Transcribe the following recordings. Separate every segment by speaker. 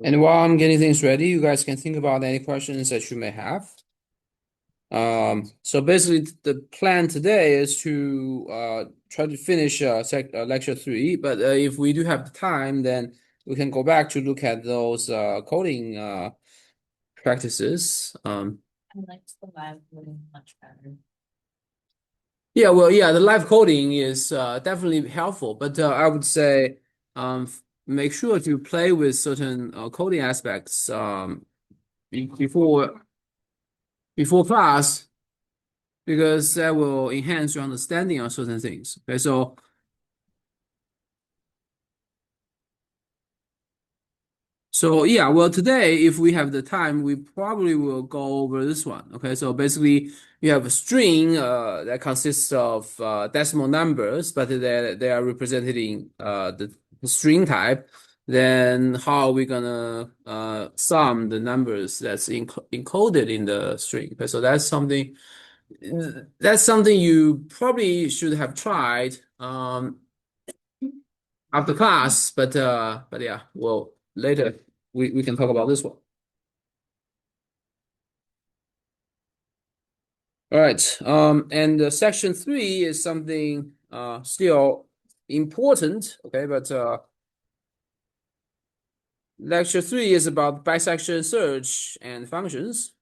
Speaker 1: And while I'm getting things ready, you guys can think about any questions that you may have. So basically, the plan today is to try to finish lecture 3. But if we do have the time, then we can go back to look at those coding practices.
Speaker 2: I liked the live coding much better.
Speaker 1: Yeah, well, yeah, the live coding is definitely helpful, but I would say make sure to play with certain coding aspects before class, because that will enhance your understanding of certain things. Okay, so yeah, well, today, if we have the time, we probably will go over this one. Okay, so basically, you have a string that consists of decimal numbers, but they are represented in the string type. Then how are we gonna sum the numbers that's encoded in the string? Okay, so that's something you probably should have tried after class, but yeah, well, later we can talk about this one. All right. And section 3 is something still important. Okay, but lecture 3 is about bisection search and functions.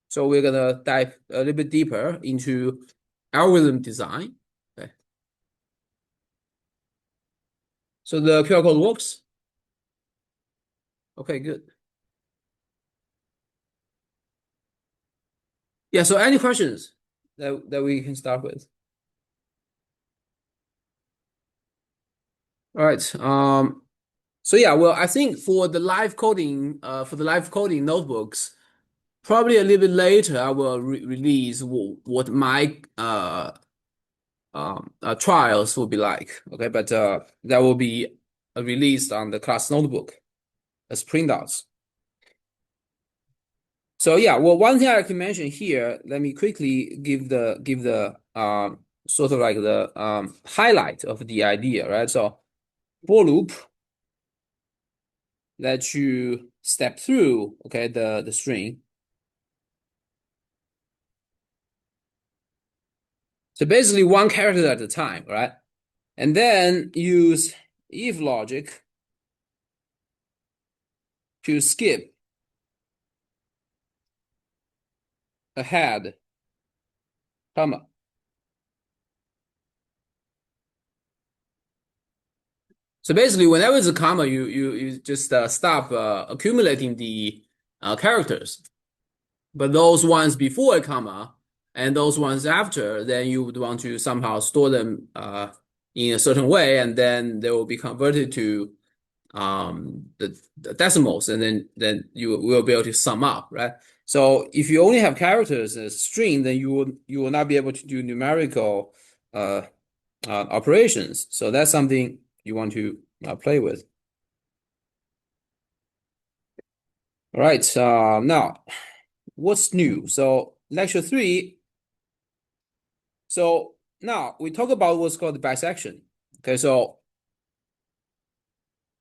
Speaker 1: So we're gonna dive a little bit deeper into algorithm design. Okay. So the QR code works. Okay, good. Yeah. So any questions that we can start with? All right. So yeah, well, I think for the live coding notebooks, probably a little bit later, I will release what my trials will be like. Okay, but that will be released on the class notebook as printouts. So yeah, well, one thing I can mention here, let me quickly give the sort of like the highlight of the idea, right? So for loop lets you step through, okay, the string. So basically one character at a time, right? And then use if logic to skip ahead, comma. So basically, whenever it's a comma, you just stop accumulating the characters. But those ones before a comma and those ones after, then you would want to somehow store them in a certain way, and then they will be converted to the decimals, and then you will be able to sum up, right? So if you only have characters as a string, then you will not be able to do numerical uh, operations. So that's something you want to play with. All right. Now, what's new? So lecture 3. So now we talk about what's called the bisection. Okay. So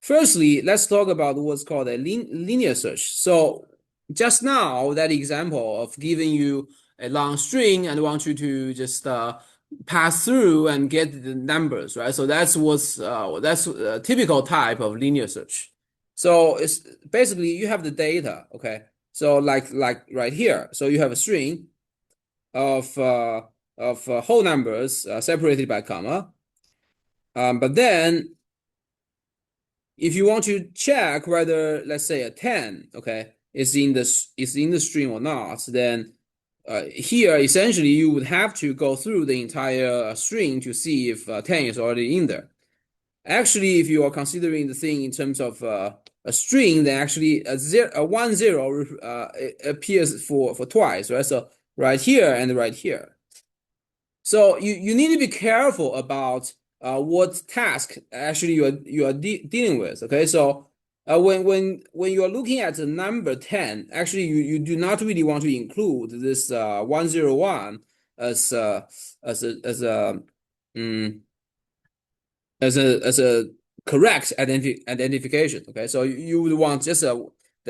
Speaker 1: firstly, let's talk about what's called a linear search. So just now, that example of giving you a long string and want you to just pass through and get the numbers, right? So that's a typical type of linear search. So it's basically you have the data, okay? So like right here, so you have a string of whole numbers separated by comma, but then if you want to check whether, let's say, a 10, okay, is in the string or not, then here essentially you would have to go through the entire string to see if 10 is already in there. Actually, if you are considering the thing in terms of a string, then actually a 1 0 appears for twice, right? So right here and right here. So you need to be careful about what task actually you are dealing with. Okay, so when you are looking at the number 10, actually you do not really want to include this 101 as as a as a um, as a correct identification. Okay, so you would want just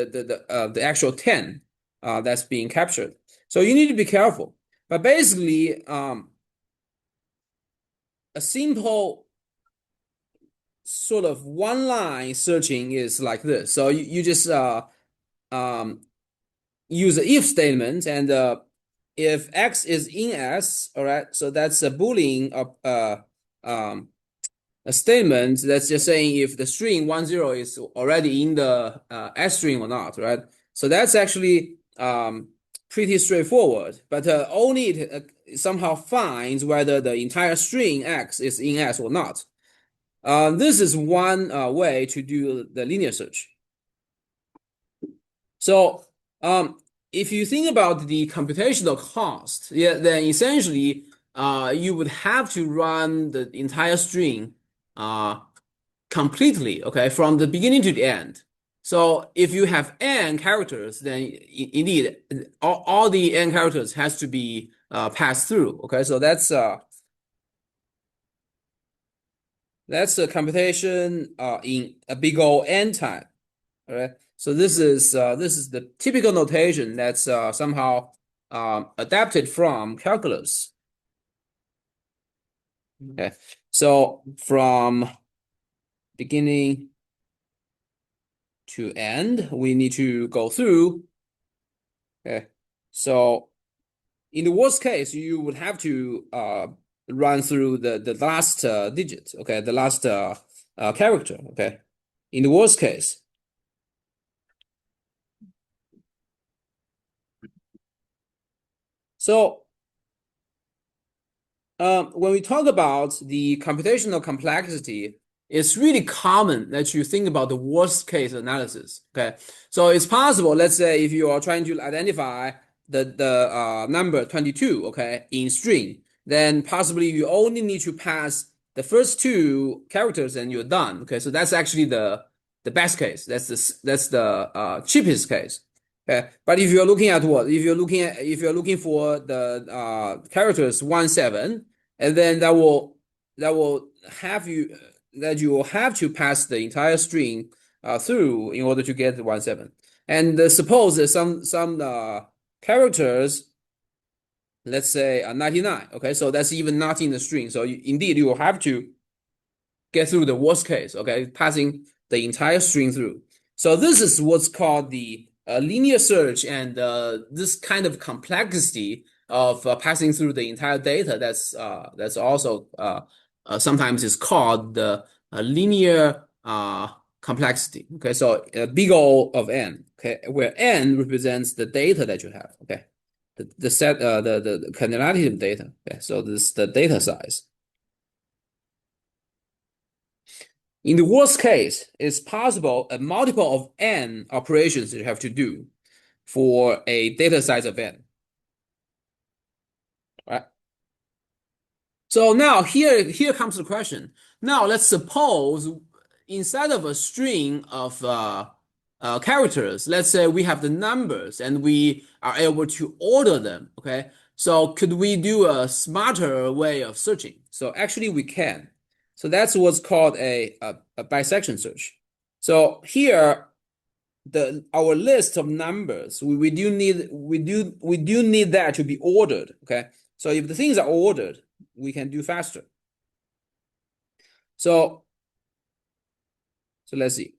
Speaker 1: the actual 10 that's being captured. So you need to be careful. But basically, a simple sort of one line searching is like this. So you just um, use an if statement, and if X is in S, all right, so that's a Boolean of a statement that's just saying if the string 10 is already in the S string or not, right? So that's actually pretty straightforward, but only it somehow finds whether the entire string X is in S or not. This is one way to do the linear search. So if you think about the computational cost, yeah, then essentially you would have to run the entire string uh, completely, okay, from the beginning to the end. So if you have n characters, then indeed all the n characters has to be passed through. Okay, so that's a computation in a big O n time. All right. So this is the typical notation that's somehow adapted from calculus. Okay. So from beginning to end, we need to go through. Okay. So in the worst case, you would have to run through the last digit. Okay, the last character. Okay. In the worst case. So when we talk about the computational complexity, it's really common that you think about the worst case analysis. Okay, so it's possible. Let's say if you are trying to identify the number 22, okay, in string, then possibly you only need to pass the first two characters and you're done. Okay, so that's actually the best case. That's the cheapest case. Okay, but if you're looking at what? If you're looking for the characters 1, 7, and then that will have you that you will have to pass the entire string through in order to get 1, 7. And suppose there's some characters, let's say 99. Okay, so that's even not in the string. So indeed you will have to get through the worst case. Okay, passing the entire string through. So this is what's called the linear search, and this kind of complexity of passing through the entire data. That's also sometimes is called the linear complexity. Okay, so big O of n. Okay, where n represents the data that you have. Okay, the set the quantitative data. Okay, so this is the data size. In the worst case, it's possible a multiple of n operations you have to do for a data size of n. Right? So now here comes the question. Now let's suppose inside of a string of characters, let's say we have the numbers and we are able to order them. Okay, so could we do a smarter way of searching? So actually we can. So that's what's called a bisection search. So here our list of numbers, we do need that to be ordered. Okay, so if the things are ordered, we can do faster. So let's see.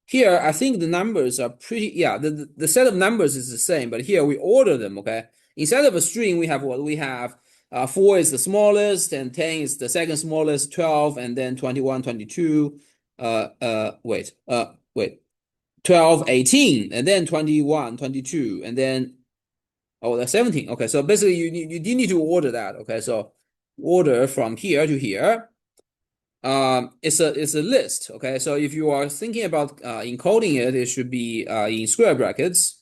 Speaker 1: Here, I think the numbers are pretty, yeah, the set of numbers is the same, but here we order them, okay? Instead of a string, we have what? We have 4 is the smallest, and 10 is the second smallest, 12, and then 21, 22, wait, 12, 18, and then 21, 22, and then, oh, that's 17. Okay, so basically you need to order that, okay? So order from here to here. It's a list. Okay, so if you are thinking about encoding it, it should be in square brackets.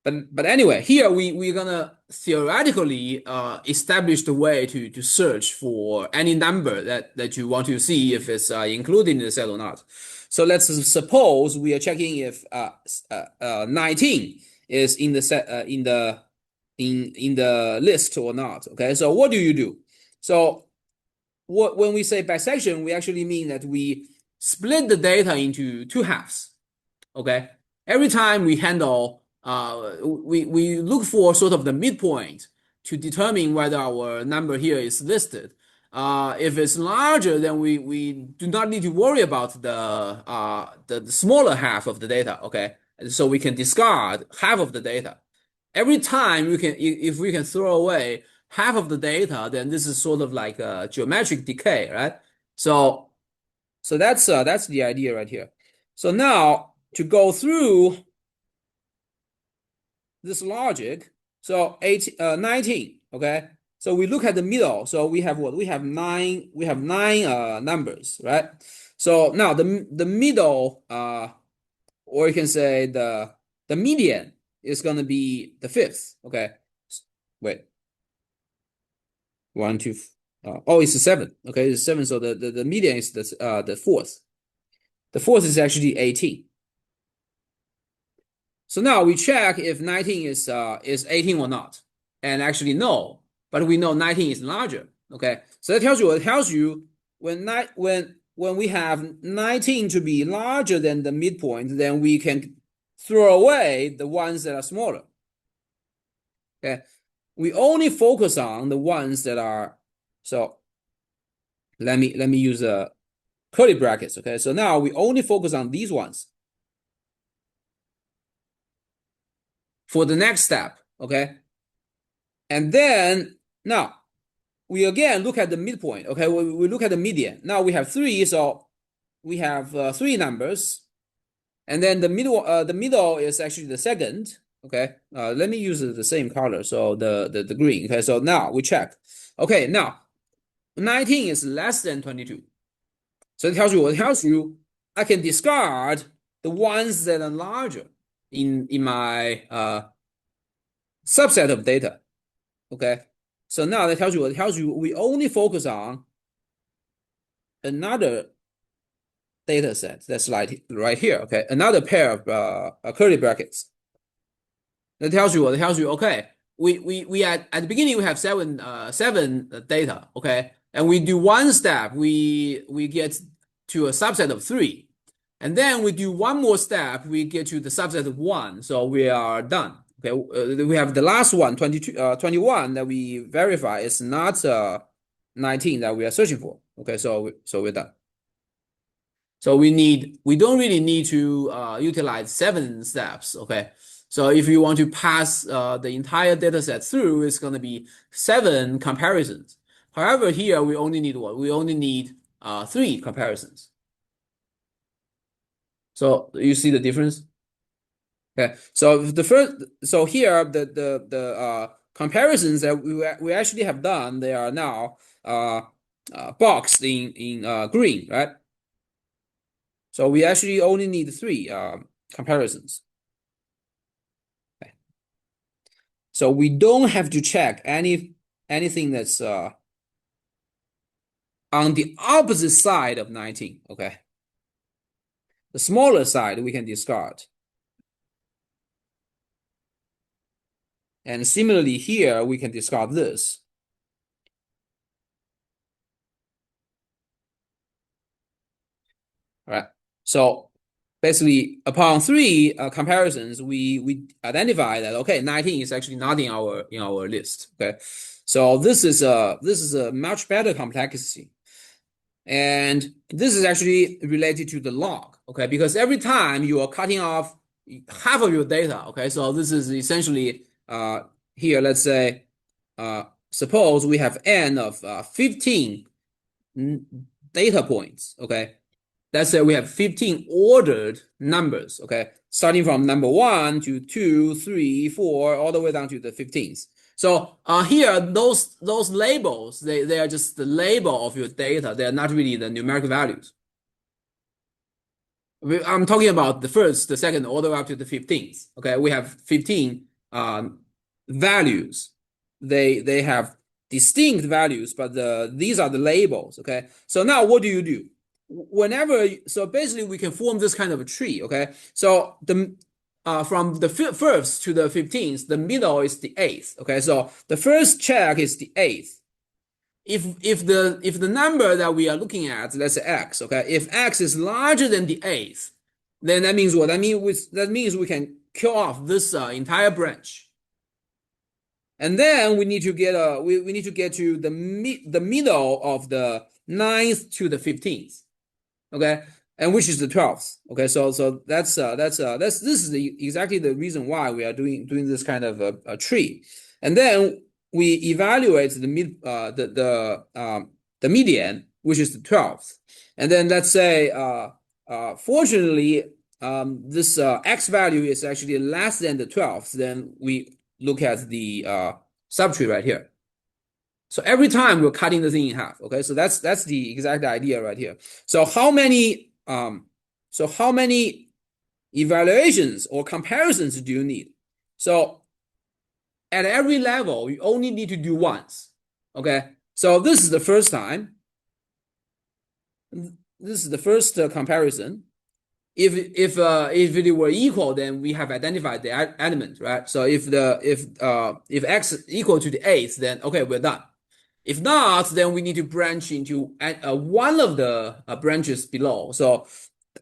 Speaker 1: But anyway, here we're gonna theoretically establish the way to search for any number that you want to see if it's included in the set or not. So let's suppose we are checking if 19 is in the set in the list or not. Okay, so what do you do? So when we say bisection, we actually mean that we split the data into two halves. Okay. Every time we handle, we look for sort of the midpoint to determine whether our number here is listed. If it's larger, then we do not need to worry about the smaller half of the data. Okay. So we can discard half of the data. Every time we can, if we can throw away half of the data, then this is sort of like a geometric decay, right? So, that's the idea right here. So now to go through this logic, so 19, okay? So we look at the middle. So we have what? We have nine numbers, right? So now the middle, or you can say the median is going to be the fifth, okay? Wait, one, two, oh, it's a seven, okay? It's seven. So the median is the fourth. The fourth is actually 18. So now we check if 19 is 18 or not. And actually no, but we know 19 is larger. Okay. So that tells you what? It tells you when we have 19 to be larger than the midpoint, then we can throw away the ones that are smaller. Okay. We only focus on the ones that are, so let me use curly brackets. Okay. So now we only focus on these ones for the next step. Okay. And then now we again look at the midpoint. Okay, we look at the median. Now we have three, so we have three numbers, and then the middle is actually the second. Okay, let me use the same color, so the green. Okay, so now we check. Okay, now 19 is less than 22. So it tells you what? It tells you I can discard the ones that are larger in my subset of data. Okay. So now that tells you what? It tells you we only focus on another data set that's like right here. Okay. Another pair of curly brackets. That tells you what? It tells you, okay, we at the beginning we have seven data. Okay. And we do one step, we get to a subset of three. And then we do one more step, we get to the subset of one. So we are done. Okay, we have the last one, 21 that we verify is not 19 that we are searching for. Okay, so we're done. So we don't really need to utilize seven steps. Okay, so if you want to pass the entire data set through, it's going to be seven comparisons. However, here we only need what? We only need three comparisons. So you see the difference? Okay, so here the comparisons that we actually have done, they are now boxed in green, right? So we actually only need three comparisons. Okay. So we don't have to check anything that's on the opposite side of 19. Okay, the smaller side we can discard. And similarly here, we can discard this. All right. So basically, upon three comparisons, we identify that okay, 19 is actually not in our list. Okay. So this is a much better complexity. And this is actually related to the log, okay? Because every time you are cutting off half of your data, okay? So this is essentially here, let's say, suppose we have n of 15 data points, okay? Let's say we have 15 ordered numbers, okay? Starting from number 1 to 2, 3, 4, all the way down to the 15th. So here, those labels, they are just the label of your data. They are not really the numeric values. I'm talking about the first, the second, all the way up to the 15th. Okay, we have 15 values. They have distinct values, but these are the labels. Okay, so now what do? So basically we can form this kind of a tree. Okay, so from the first to the 15th, the middle is the 8th. Okay, so the first check is the 8th. If the number that we are looking at, let's say x, okay, if x is larger than the 8th, then that means what? That means we can kill off this entire branch. And then we need to get we need to get to the middle of the 9th to the 15th. Okay, and which is the 12th. Okay, so that's this is exactly the reason why we are doing this kind of a tree. And then we evaluate the median, which is the 12th. And then let's say fortunately this x value is actually less than the 12th, then we look at the subtree right here. So every time we're cutting the thing in half. Okay, so that's the exact idea right here. So how many evaluations or comparisons do you need? So at every level, you only need to do once. Okay, so this is the first time. This is the first comparison. If it were equal, then we have identified the element, right? So if x equal to the 8th, then okay, we're done. If not, then we need to branch into one of the branches below. So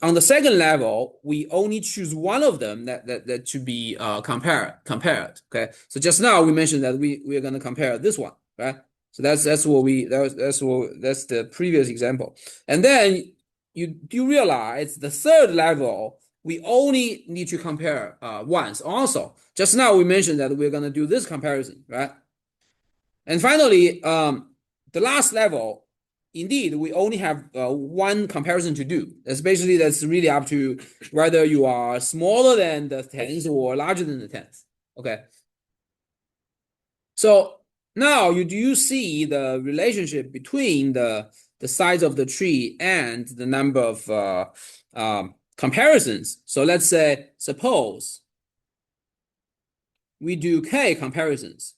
Speaker 1: on the second level, we only choose one of them that should be compared. Okay. So just now we mentioned that we are going to compare this one, right? So that's the previous example. And then you realize the third level we only need to compare once also. Just now we mentioned that we're going to do this comparison, right? And finally, the last level, indeed, we only have one comparison to do. That's really up to whether you are smaller than the 10th or larger than the 10th. Okay. So now do you see the relationship between the size of the tree and the number of comparisons? So let's say, suppose we do k comparisons.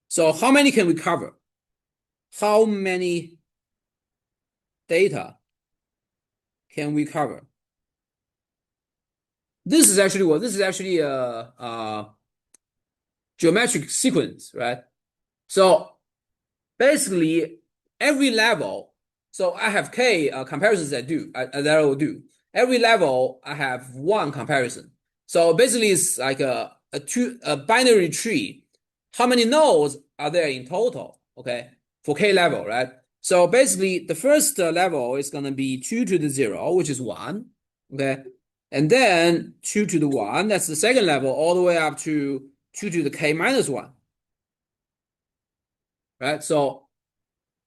Speaker 1: So how many can we cover? How many data can we cover? This is actually what? This is actually a geometric sequence, right? So basically every level, so I have k comparisons that I will do. Every level I have one comparison. So basically it's like a binary tree. How many nodes are there in total? Okay, for k level, right? So basically the first level is going to be 2 to the 0, which is 1. Okay, and then 2 to the 1, that's the second level, all the way up to 2 to the k minus 1. Right, so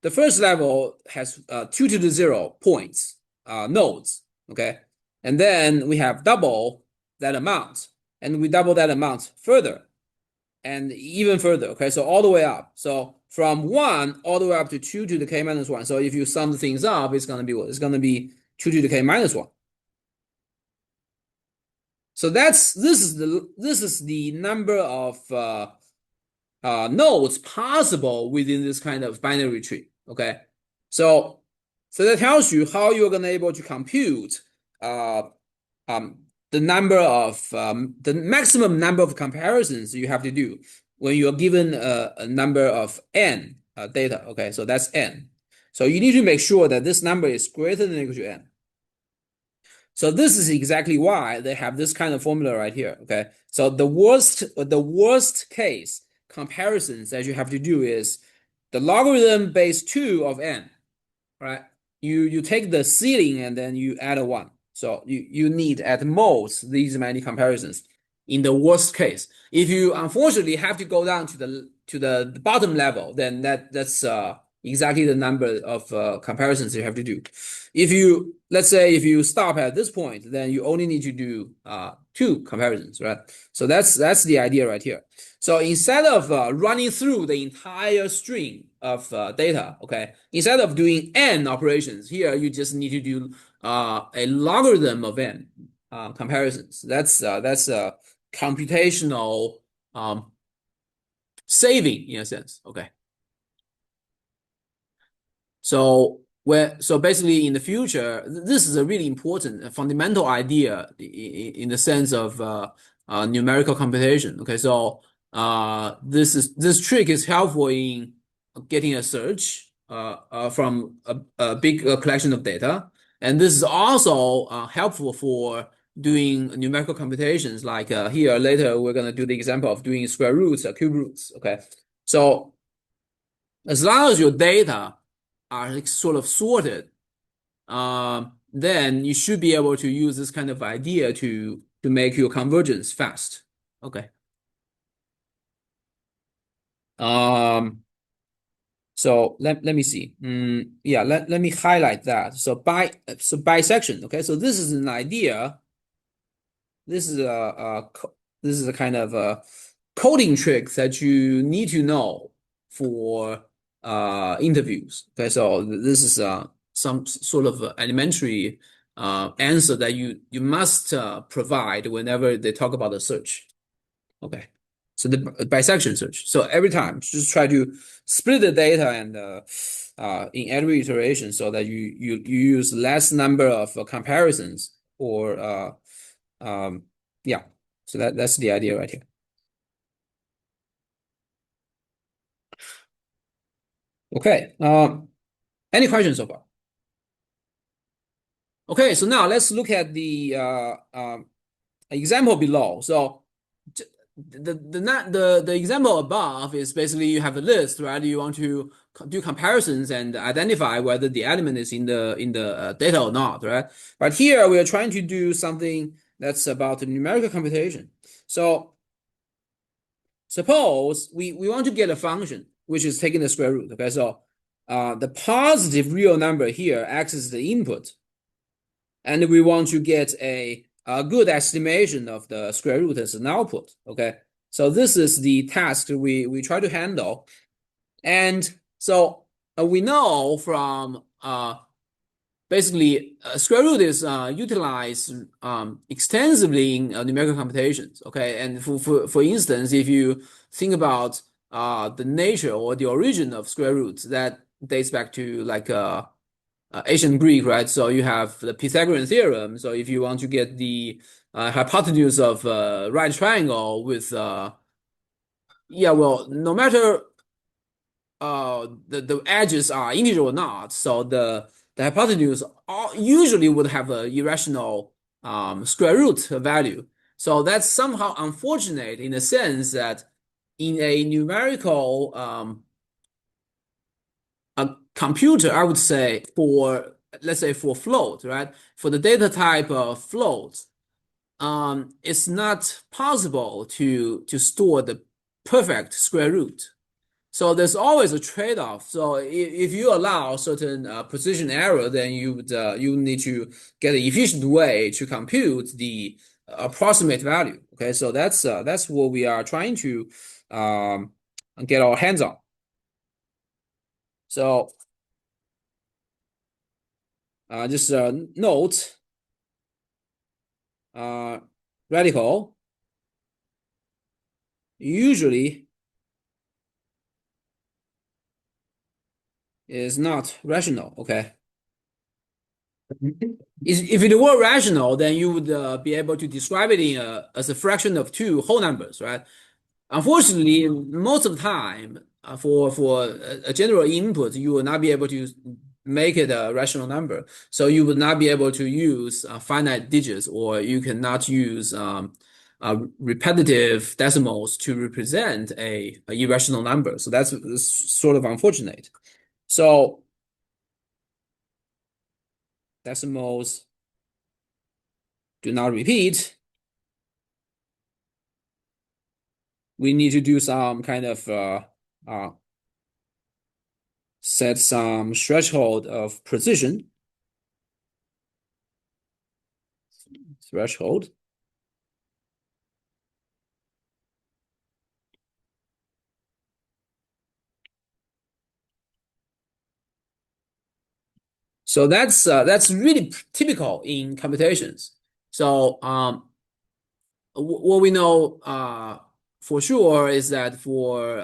Speaker 1: the first level has 2 to the 0 points, nodes. Okay, and then we have double that amount, and we double that amount further and even further. Okay, so all the way up. So from 1 all the way up to 2 to the k minus 1. So if you sum things up, it's going to be what? It's going to be 2 to the k minus 1. So this is the number of nodes possible within this kind of binary tree. Okay, so that tells you how you're going to be able to compute the maximum number of comparisons you have to do when you're given a number of n data. Okay, so that's n. So you need to make sure that this number is greater than or equal to n. So this is exactly why they have this kind of formula right here. Okay, so the worst case comparisons that you have to do is the logarithm base 2 of n. Right? You take the ceiling and then you add a 1. So you need at most these many comparisons in the worst case. If you unfortunately have to go down to the bottom level, then that's exactly the number of comparisons you have to do. Let's say if you stop at this point, then you only need to do 2 comparisons, right? So that's the idea right here. So instead of running through the entire string of data, okay, instead of doing n operations, here you just need to do a logarithm of n comparisons. That's a computational saving in a sense. Okay. So basically in the future, this is a really important fundamental idea in the sense of numerical computation. Okay, so this trick is helpful in getting a search from a big collection of data. And this is also helpful for doing numerical computations. Like here later, we're going to do the example of doing square roots or cube roots. Okay, so as long as your data are like sort of sorted, then you should be able to use this kind of idea to make your convergence fast. Okay. Um, so let me see. Yeah, let me highlight that. So bisection. Okay, so this is an idea. This is this is a kind of a coding trick that you need to know for interviews. Okay, so this is some sort of elementary answer that you must provide whenever they talk about the search. Okay. So the bisection search. So every time, just try to split the data and in every iteration so that you use less number of comparisons or yeah. So that's the idea right here. Okay. Any questions so far? Okay. So now let's look at the example below. So the example above is basically you have a list, right? You want to do comparisons and identify whether the element is in the data or not, right? But here we are trying to do something that's about the numerical computation. So suppose we want to get a function which is taking the square root. Okay, so the positive real number here acts as the input, and we want to get a good estimation of the square root as an output. Okay, so this is the task we try to handle, and so we know from basically square root is utilized extensively in numerical computations. Okay, and for instance, if you think about the nature or the origin of square roots, that dates back to like ancient Greek, right? So you have the Pythagorean theorem. So if you want to get the hypotenuse of right triangle with yeah, well, no matter the edges are integer or not, so the hypotenuse usually would have a irrational square root value. So that's somehow unfortunate in the sense that in a numerical a computer, I would say for let's say for float, right? For the data type of float, it's not possible to store the perfect square root. So there's always a trade-off. So if you allow certain precision error, then you need to get an efficient way to compute the approximate value. Okay, so that's what we are trying to um, get our hands on. So just note uh, radical usually is not rational. Okay. If it were rational, then you would be able to describe it as a fraction of two whole numbers, right? Unfortunately, most of the time, for a general input, you will not be able to make it a rational number. So you would not be able to use finite digits, or you cannot use repetitive decimals to represent a irrational number. So that's sort of unfortunate. So decimals do not repeat. We need to do some kind of set some threshold of precision. Threshold. So that's really typical in computations. So what we know for sure is that for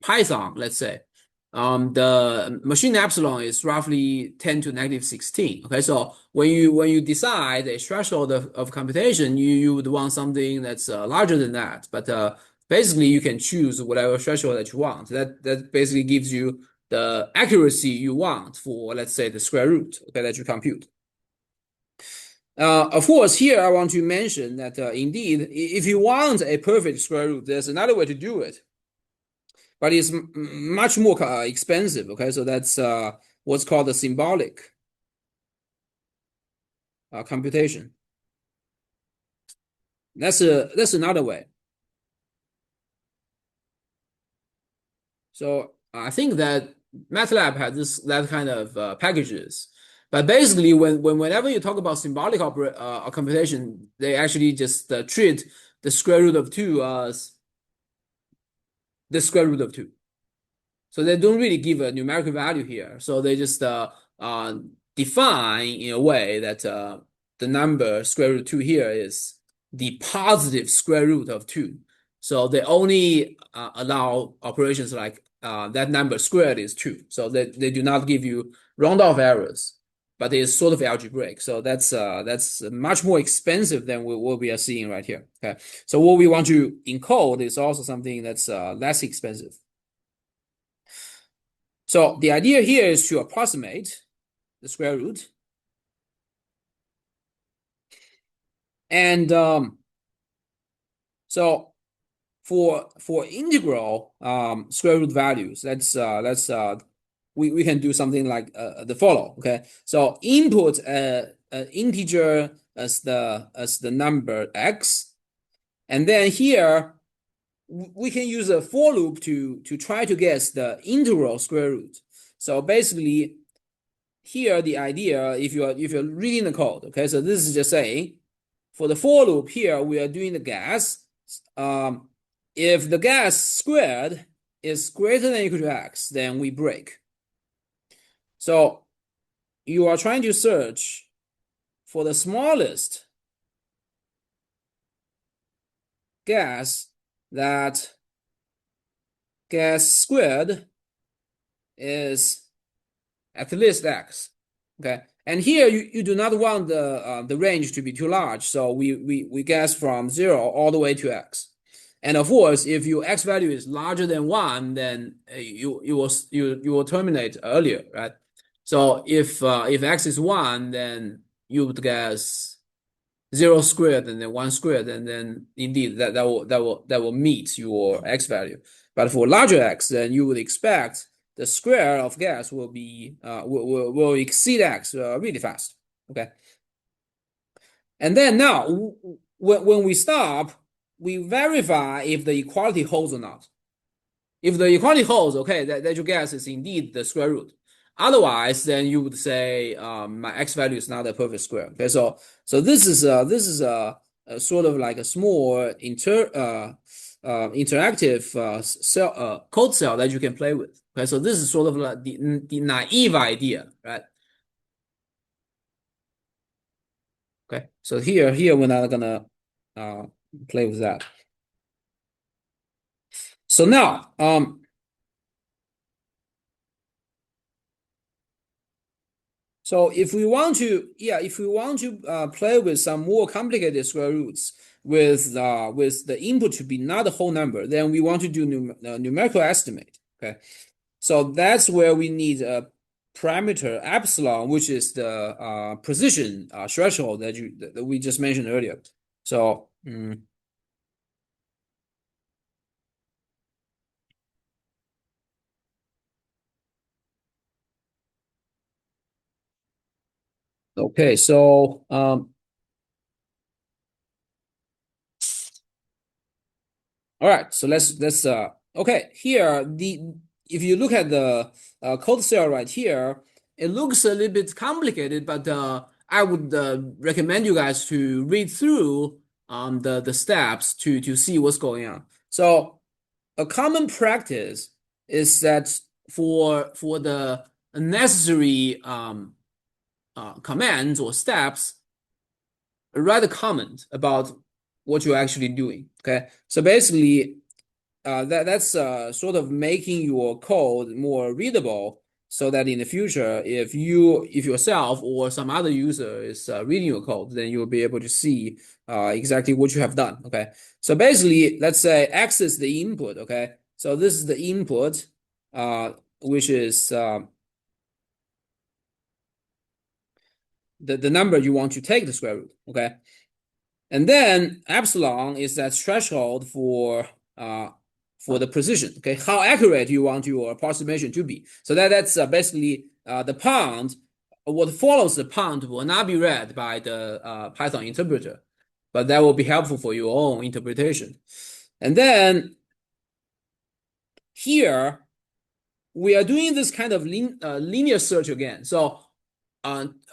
Speaker 1: Python, let's say, the machine epsilon is roughly 10 to negative 16. Okay, so when you decide a threshold of computation, you would want something that's larger than that. But basically, you can choose whatever threshold that you want. That basically gives you the accuracy you want for, let's say, the square root, okay, that you compute. Of course, here I want to mention that indeed, if you want a perfect square root, there's another way to do it, but it's much more expensive. Okay, so that's what's called the symbolic computation. That's another way. So I think that MATLAB has that kind of packages. But basically, whenever you talk about symbolic computation, they actually just treat the square root of 2 as the square root of 2. So they don't really give a numerical value here. So they just define in a way that the number square root 2 here is the positive square root of 2. So they only allow operations like that number squared is 2. So they do not give you round off errors, but it's sort of algebraic. So that's much more expensive than what we are seeing right here. Okay. So what we want to encode is also something that's less expensive. So the idea here is to approximate the square root. And so for integral square root values, we can do something like the follow. Okay, so input an integer as the number x, and then here we can use a for loop to try to guess the integral square root. So basically, here the idea, if you're reading the code, okay, so this is just saying for the for loop here we are doing the guess. If the guess squared is greater than or equal to x, then we break. So you are trying to search for the smallest guess that guess squared is at least x. Okay, and here you do not want the range to be too large, so we guess from 0 all the way to x. And of course, if your x value is larger than 1, then you will terminate earlier, right? So if x is 1, then you would guess 0 squared and then 1 squared, and then indeed that will meet your x value. But for larger x, then you would expect the square of guess will be will exceed x really fast. Okay. And then now when we stop, we verify if the equality holds or not. If the equality holds, okay, that your guess is indeed the square root. Otherwise, then you would say my x value is not a perfect square. Okay, so this is a sort of like a small interactive code cell that you can play with. Okay, so this is sort of like the naive idea, right? Okay, so here we're not gonna play with that. So now so if we want to play with some more complicated square roots with the input to be not a whole number, then we want to do numerical estimate. Okay, so that's where we need a parameter epsilon, which is the precision threshold that we just mentioned earlier. So okay, so all right, so let's okay, here if you look at the code cell right here, it looks a little bit complicated, but I would recommend you guys to read through the steps to see what's going on. So a common practice is that for the necessary commands or steps, write a comment about what you're actually doing. Okay, so basically, that's sort of making your code more readable, so that in the future, if yourself or some other user is reading your code, then you'll be able to see exactly what you have done. Okay, so basically, let's say x is the input. Okay, so this is the input. which is the number you want to take the square root, okay? And then epsilon is that threshold for the precision, okay? How accurate you want your approximation to be. So that's basically the pound. What follows the pound will not be read by the Python interpreter, but that will be helpful for your own interpretation. And then here we are doing this kind of linear search again. So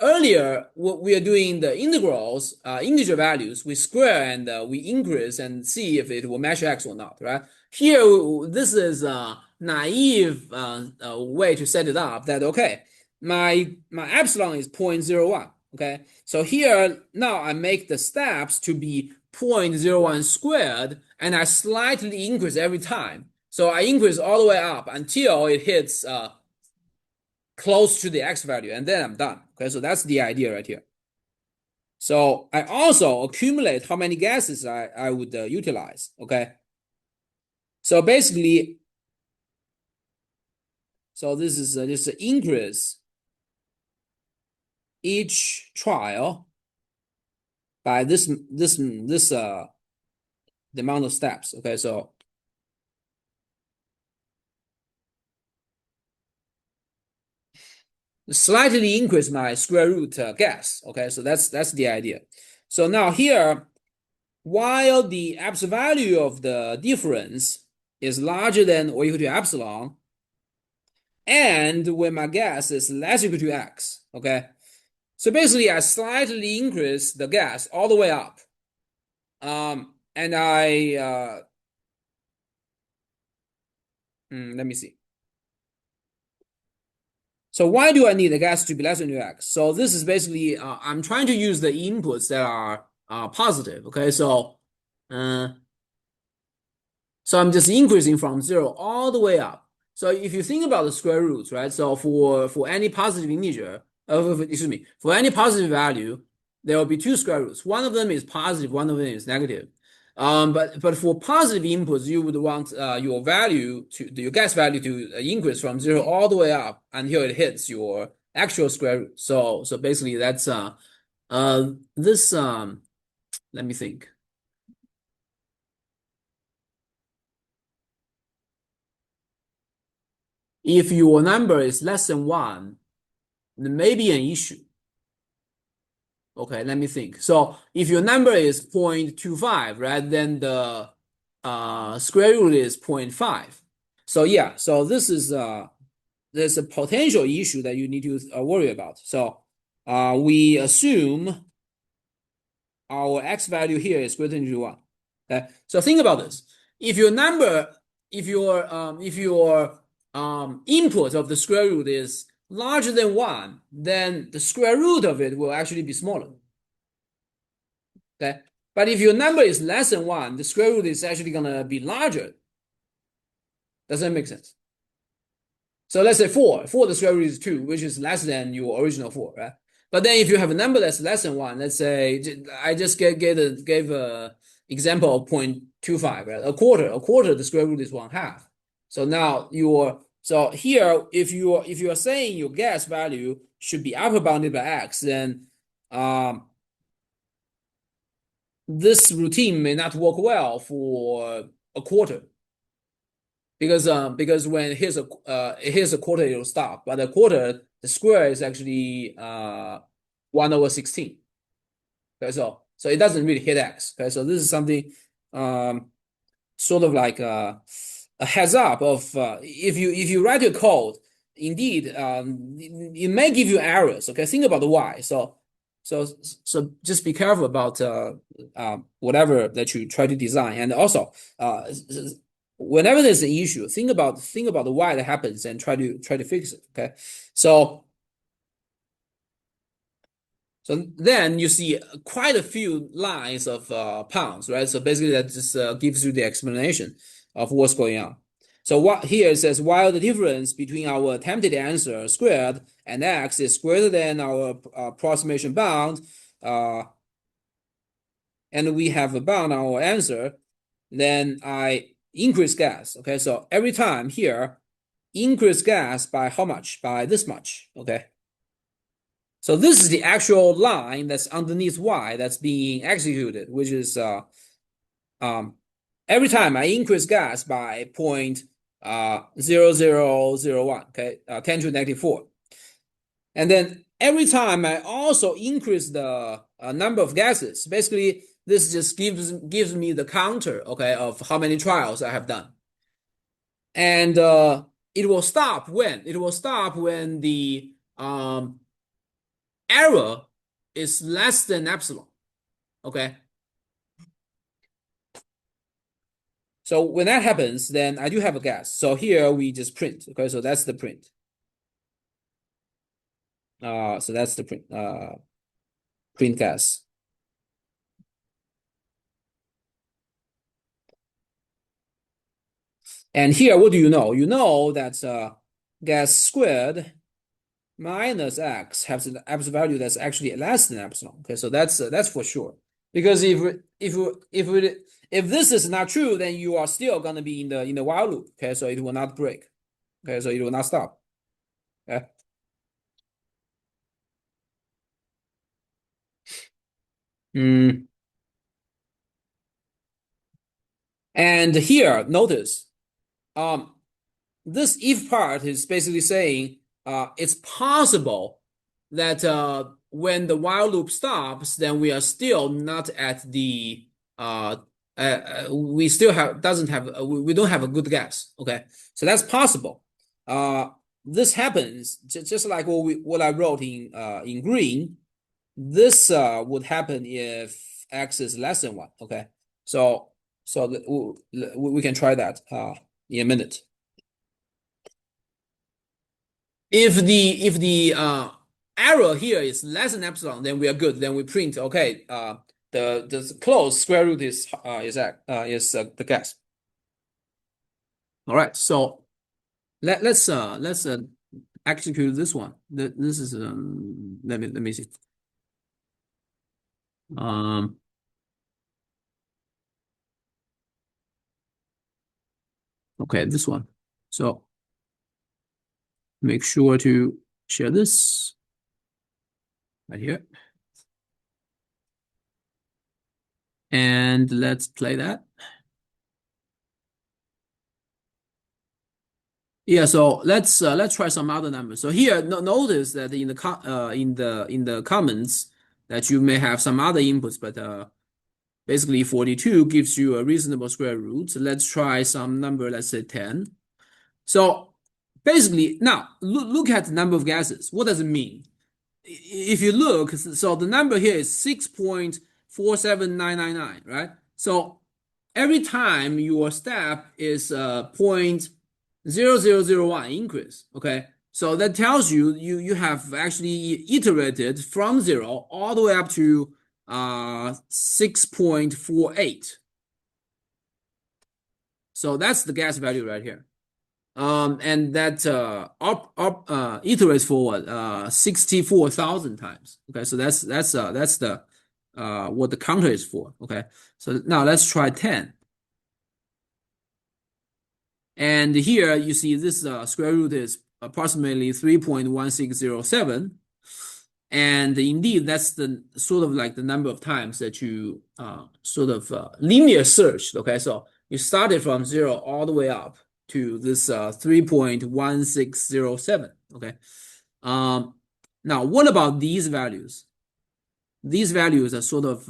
Speaker 1: earlier, we are doing the integrals, integer values. We square and we increase and see if it will match x or not, right? Here, this is a naive way to set it up that, okay, my epsilon is 0.01, okay? So here, now I make the steps to be 0.01 squared, and I slightly increase every time. So I increase all the way up until it hits close to the x value, and then I'm done. Okay, so that's the idea right here. So I also accumulate how many guesses I would utilize. Okay, so basically, so this is just an increase each trial by this the amount of steps. Okay, so slightly increase my square root guess. Okay, so that's the idea. So now here, while the absolute value of the difference is larger than or equal to epsilon, and when my guess is less equal to x, okay? So basically, I slightly increase the guess all the way up. And let me see. So why do I need the guess to be less than x? So this is basically, I'm trying to use the inputs that are positive, okay? So I'm just increasing from 0 all the way up. So if you think about the square roots, right? So for any positive integer, excuse me, for any positive value, there will be two square roots. One of them is positive, one of them is negative. But for positive inputs, you would want your value your guess value to increase from 0 all the way up until it hits your actual square root. So basically that's this let me think. If your number is less than 1, there may be an issue. Okay, let me think. So if your number is 0.25, right, then the square root is 0.5. So yeah, so this is there's a potential issue that you need to worry about. So we assume our x value here is greater than 1. Okay, so think about this. If your input of the square root is larger than 1, then the square root of it will actually be smaller. Okay, but if your number is less than 1, the square root is actually going to be larger. Does that make sense? So let's say 4. 4, the square root is 2, which is less than your original 4, right? But then if you have a number that's less than 1, let's say I just gave a example of 0.25, right? A quarter, the square root is 1/2. So now so here, if you are saying your guess value should be upper bounded by x, then this routine may not work well for a quarter. Because when here's a quarter, it'll stop. But a quarter, the square is actually 1/16. Okay, so it doesn't really hit x. Okay, so this is something sort of like a heads up of if you write your code, indeed it may give you errors. Okay, think about the why. So just be careful about whatever that you try to design, and also whenever there's an issue, think about the why that happens and try to fix it. Okay, so then you see quite a few lines of pounds, right? So basically that just gives you the explanation of what's going on. So what here it says, while the difference between our attempted answer squared and x is greater than our approximation bound, and we have a bound on our answer, then I increase guess. Okay, so every time here, increase gas by how much? By this much, okay? So this is the actual line that's underneath y that's being executed, which is um, every time I increase gas by 0.0001, okay, 10 to the negative 4. And then every time I also increase the number of gases, basically this just gives me the counter, okay, of how many trials I have done. And it will stop when? It will stop when the error is less than epsilon, okay? So when that happens, then I do have a gas. So here we just print, okay? So that's the print. So that's the print gas. And here, what do you know? You know that gas squared minus x has an absolute value that's actually less than epsilon. Okay, so that's for sure. Because if this is not true, then you are still going to be in the while loop. Okay, so it will not break. Okay, so it will not stop. Okay. Mm. And here, notice, um, this if part is basically saying it's possible that when the while loop stops, then we are still not at the we still have doesn't have we don't have a good guess. Okay, so that's possible. This happens just like what I wrote in green. This would happen if x is less than 1. Okay, so we can try that in a minute. If the error here is less than epsilon, then we are good. Then we print, okay, the closed square root is the guess. All right, so let's execute this one. This is let me see. Um, okay, this one. So make sure to share this right here, and let's play that. Yeah, so let's try some other numbers. So here, notice that in the comments that you may have some other inputs, but basically 42 gives you a reasonable square root. So let's try some number, let's say 10. So basically, now look at the number of gases. What does it mean? If you look, so the number here is 6.47999, right? So every time your step is 0.0001 increase, okay? So that tells you have actually iterated from 0 all the way up to 6.48. So that's the gas value right here. And that iterates forward 64,000 times. Okay, so that's the what the counter is for. Okay, so now let's try 10. And here you see this square root is approximately 3.1607. And indeed, that's the sort of like the number of times that you sort of linear searched. Okay, so you started from 0 all the way up to this 3.1607. Okay. Now, what about these values? These values are sort of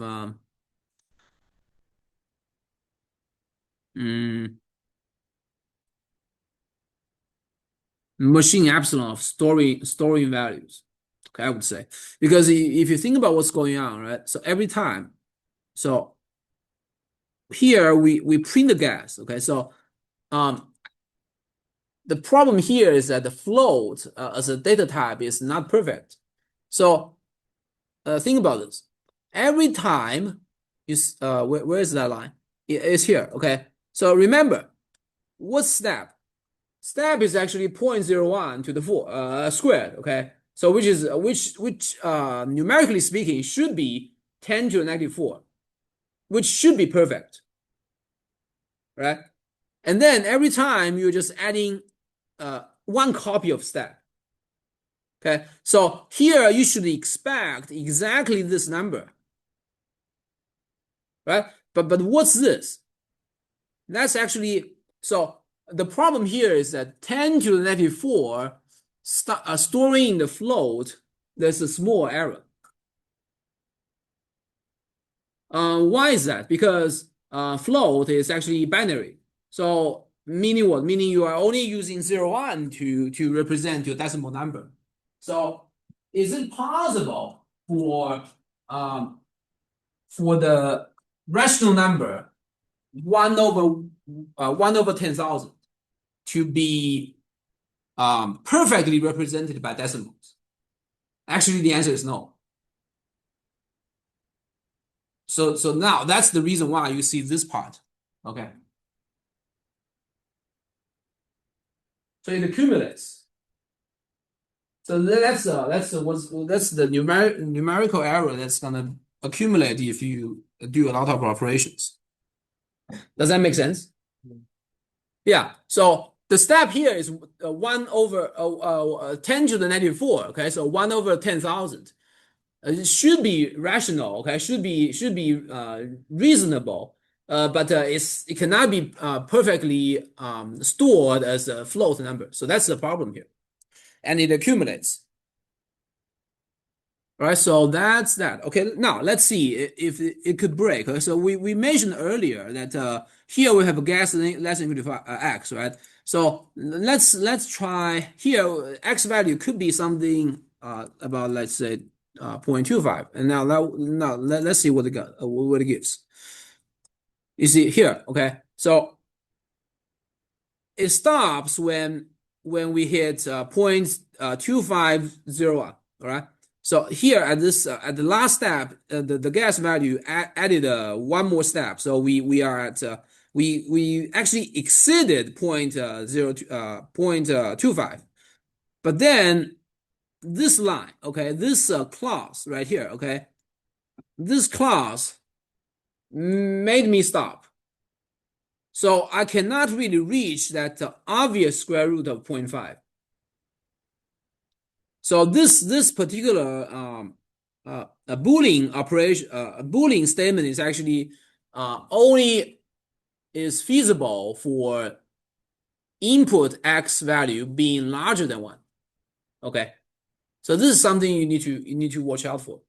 Speaker 1: machine epsilon of storing values. Okay, I would say, because if you think about what's going on, right? So every time, so here we print the gas. Okay, so the problem here is that the float as a data type is not perfect. So think about this. Every time you where is that line? It's here. Okay. So remember, what's step? Step is actually 0.01 to the 4 squared. Okay. So which numerically speaking should be 10 to the negative 4, which should be perfect, right? And then every time you're just adding one copy of step. Okay, so here you should expect exactly this number, right? But what's this? That's actually, so the problem here is that 10 to the negative 4 storing in the float, there's a small error. Why is that? Because float is actually binary. So meaning what? Meaning you are only using 0, 1 to represent your decimal number. So is it possible for the rational number 1 over 10,000 to be perfectly represented by decimals? Actually, the answer is no. So now that's the reason why you see this part. Okay. So it accumulates. So that's the numerical error that's gonna accumulate if you do a lot of operations. Does that make sense? Yeah. So the step here is 1 over 10 to the negative 4. Okay. So 1 over 10,000. It should be rational. Okay. Should be reasonable. But it cannot be perfectly stored as a float number. So that's the problem here, and it accumulates. Right, so that's that. Okay, now let's see if it could break. Okay, so we mentioned earlier that here we have a gas less than equal to x, right? So let's try here. X value could be something about, let's say 0.25, and now let's see what it gives. You see here, okay? So it stops when we hit 0.2501. All right. So here at the last step, the gas value added one more step. So we are at we actually exceeded 0.25. But then this line, okay, this clause right here, okay, this clause made me stop. So I cannot really reach that obvious square root of 0.5. So this particular a Boolean operation, a Boolean statement is actually only is feasible for input x value being larger than 1. Okay, so this is something you need to watch out for.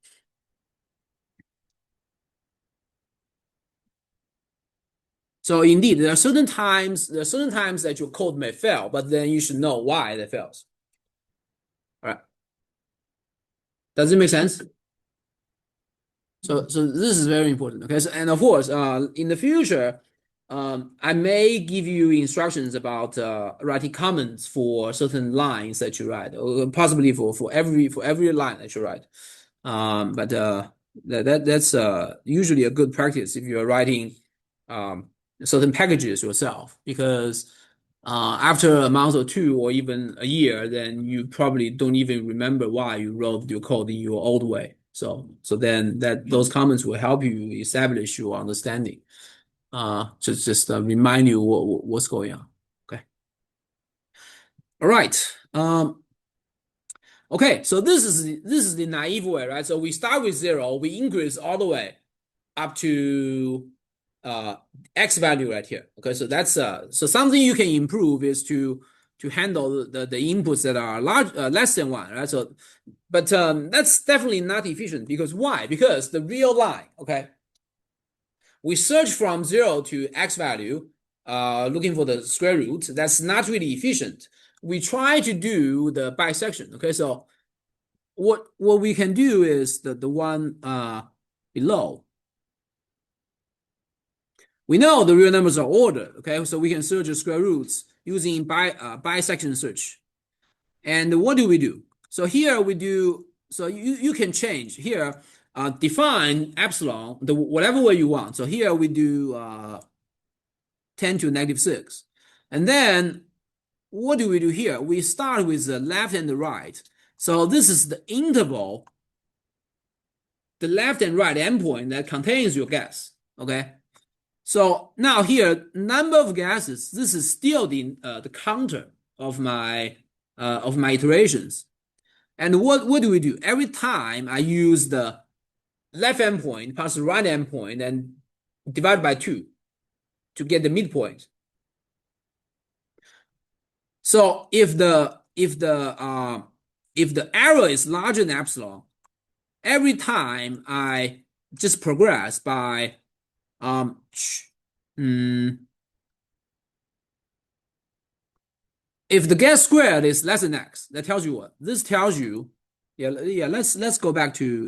Speaker 1: So indeed, there are certain times that your code may fail, but then you should know why it fails. All right. Does it make sense? So this is very important. Okay, so, and of course, in the future, I may give you instructions about writing comments for certain lines that you write, or possibly for every line that you write. But that's usually a good practice if you're writing certain packages yourself, because after a month or two or even a year, then you probably don't even remember why you wrote your code in your old way. So then those comments will help you establish your understanding. Just remind you what's going on. Okay. All right. Okay. So this is the naive way, right? So we start with 0, we increase all the way up to x value right here. Okay. So that's so something you can improve is to handle the inputs that are less than 1, right? So but that's definitely not efficient, because why? Because the real line, okay, we search from 0 to x value, looking for the square root. That's not really efficient. We try to do the bisection. Okay, so what we can do is the one below. We know the real numbers are ordered. Okay, so we can search the square roots using bisection search. And what do we do? So here we do. So you can change here. Define epsilon whatever way you want. So here we do 10 to negative 6. And then what do we do here? We start with the left and the right. So this is the interval, the left and right endpoint that contains your gas. Okay. So now here, number of gases, this is still the counter of my of my iterations. And what do we do? Every time I use the left endpoint plus the right endpoint and divide by 2 to get the midpoint. So if the error is larger than epsilon, every time I just progress by if the guess squared is less than x, that tells you what? This tells you, yeah. Let's go back to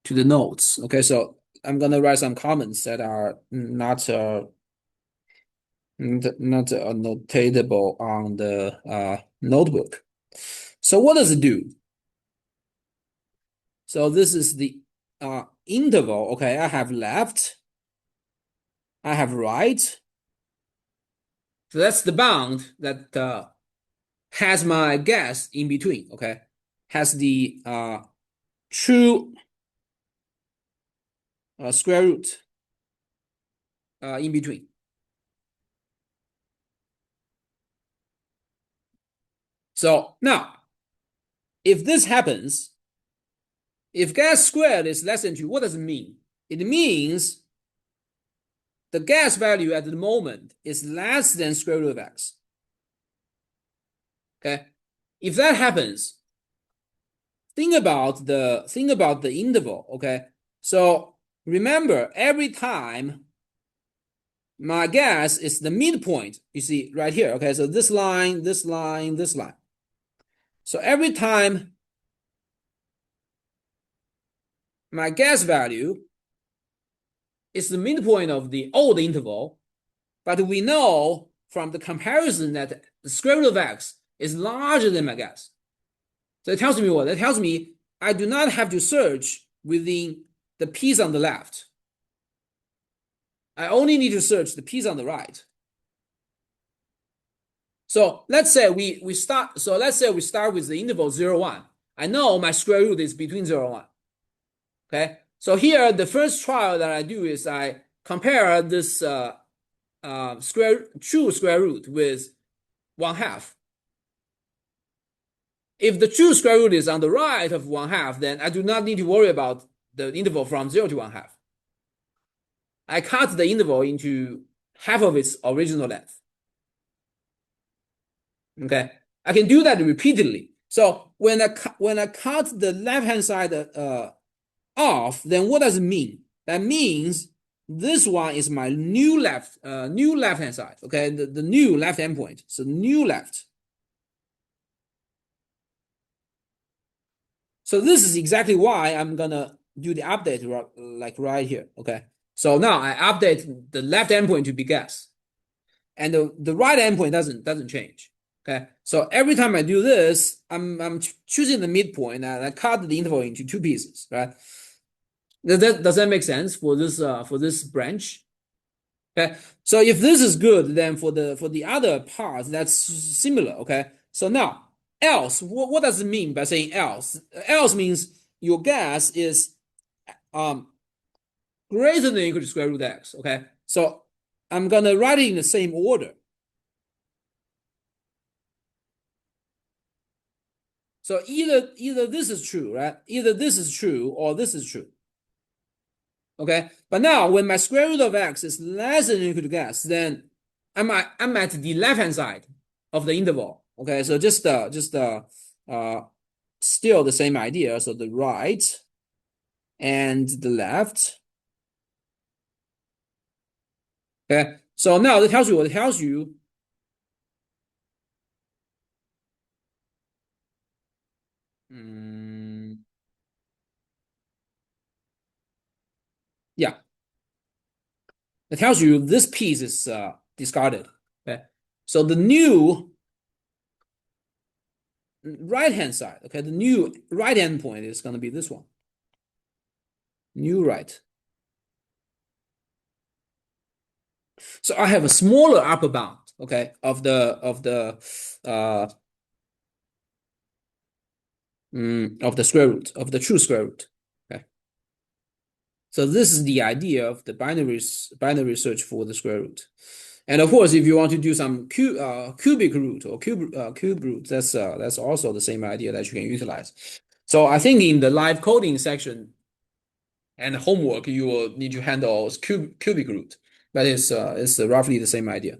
Speaker 1: the notes. Okay, so I'm gonna write some comments that are not annotatable on the notebook. So what does it do? So this is the interval. Okay, I have left, I have right. So that's the bound that has my guess in between. Okay, has the true square root in between. So now, if this happens, if guess squared is less than 2, what does it mean? It means the guess value at the moment is less than square root of x. Okay, if that happens, think about the interval. Okay, so remember, every time my guess is the midpoint, you see right here. Okay, so this line, this line, this line. So every time my guess value is the midpoint of the old interval, but we know from the comparison that the square root of x is larger than my guess. So it tells me what? It tells me I do not have to search within the piece on the left. I only need to search the piece on the right. So let's say we start. So let's say we start with the interval 0, 1. I know my square root is between 0 and 1. Okay. So here, the first trial that I do is I compare this true square root with 1/2. If the true square root is on the right of 1/2, then I do not need to worry about the interval from 0 to 1/2. I cut the interval into half of its original length. Okay, I can do that repeatedly. So when I cut the left hand side off, then what does it mean? That means this one is my new left hand side. Okay, the new left endpoint. So new left. So this is exactly why I'm gonna do the update like right here. Okay, so now I update the left endpoint to be guess, and the right endpoint doesn't change. Okay, so every time I do this, I'm choosing the midpoint and I cut the interval into 2 pieces. Right? Does that make sense for this branch? Okay, so if this is good, then for the other part, that's similar. Okay, so now else, what does it mean by saying else? Else means your guess is greater than or equal to square root x. Okay, so I'm gonna write it in the same order. So either this is true, right? Either this is true or this is true. Okay, but now when my square root of x is less than or equal to guess, then I'm at the left hand side of the interval. Okay, so just still the same idea. So the right and the left. Okay, so now it tells you what it tells you. Yeah, it tells you this piece is discarded. Okay, so the new right hand side. Okay, the new right endpoint is going to be this one. New right. So I have a smaller upper bound, okay, of the square root of the true square root. Okay. So this is the idea of the binary search for the square root. And of course, if you want to do some cubic root or cube root, that's also the same idea that you can utilize. So I think in the live coding section and homework, you will need to handle cubic root. But it's roughly the same idea.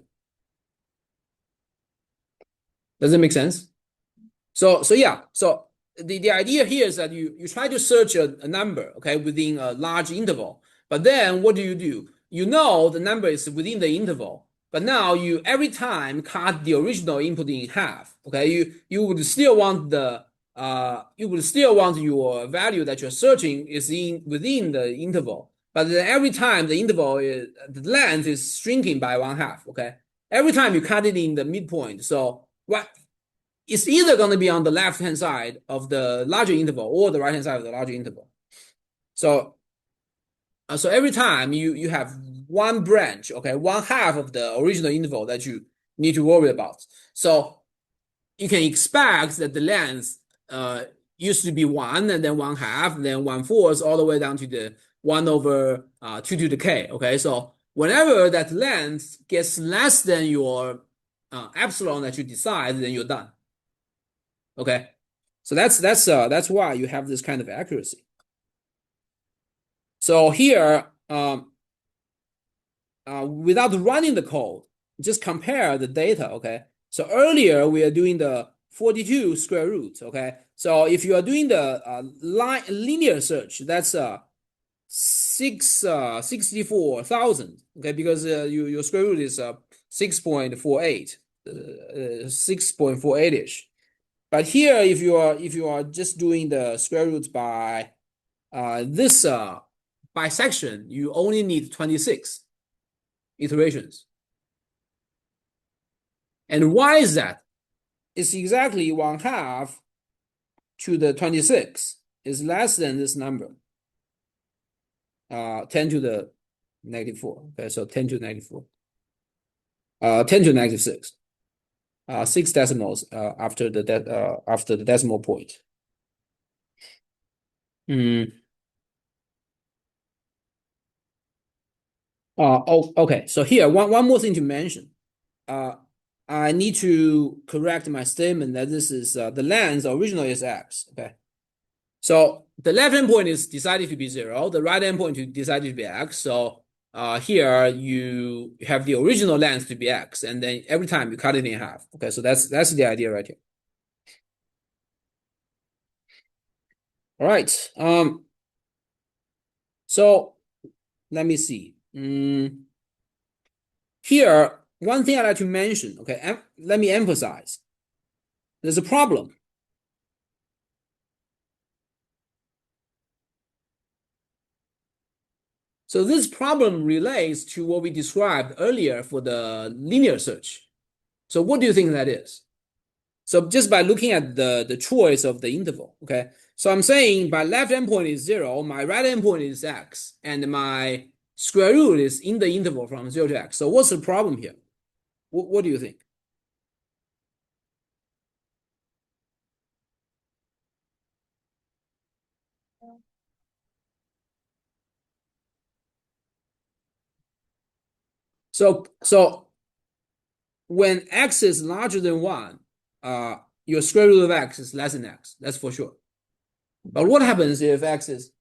Speaker 1: Does it make sense? So yeah. So the idea here is that you try to search a number, okay, within a large interval. But then what do? You know the number is within the interval, but now you every time cut the original input in half. Okay, you would still want your value that you're searching is within the interval. But then every time the length is shrinking by one half. Okay, every time you cut it in the midpoint. So what it's either going to be on the left-hand side of the larger interval or the right-hand side of the larger interval. So, so every time you have one branch, okay, one half of the original interval that you need to worry about. So you can expect that the length used to be 1 and then 1/2, then 1/4, all the way down to the 1 over 2 to the k. Okay, so whenever that length gets less than your epsilon that you decide, then you're done. Okay, so that's why you have this kind of accuracy. So here, without running the code, just compare the data. Okay, so earlier we are doing the 42 square root. Okay, so if you are doing the linear search, that's 64,000. Okay, because your square root is 6.48, 6.48ish. But here, if you are just doing the square root by this bisection, you only need 26 iterations. And why is that? It's exactly 1/2 to the 26 is less than this number, 10 to the -4. Okay, so 10 to the -4, 10 to the -6. 6 decimals after the decimal point. Okay. So here, one more thing to mention. I need to correct my statement that this is the length originally is x. Okay. So the left endpoint is decided to be 0. The right endpoint is decided to be x. So here you have the original length to be x, and then every time you cut it in half. Okay, so that's the idea right here. All right. So let me see. Here, one thing I'd like to mention. Okay, let me emphasize. There's a problem. So this problem relates to what we described earlier for the linear search. So what do you think that is? So just by looking at the choice of the interval, okay? So I'm saying my left endpoint is 0, my right endpoint is x, and my square root is in the interval from 0 to x. So what's the problem here? What do you think? So when x is larger than 1, your square root of x is less than x. That's for sure. But what happens if x is...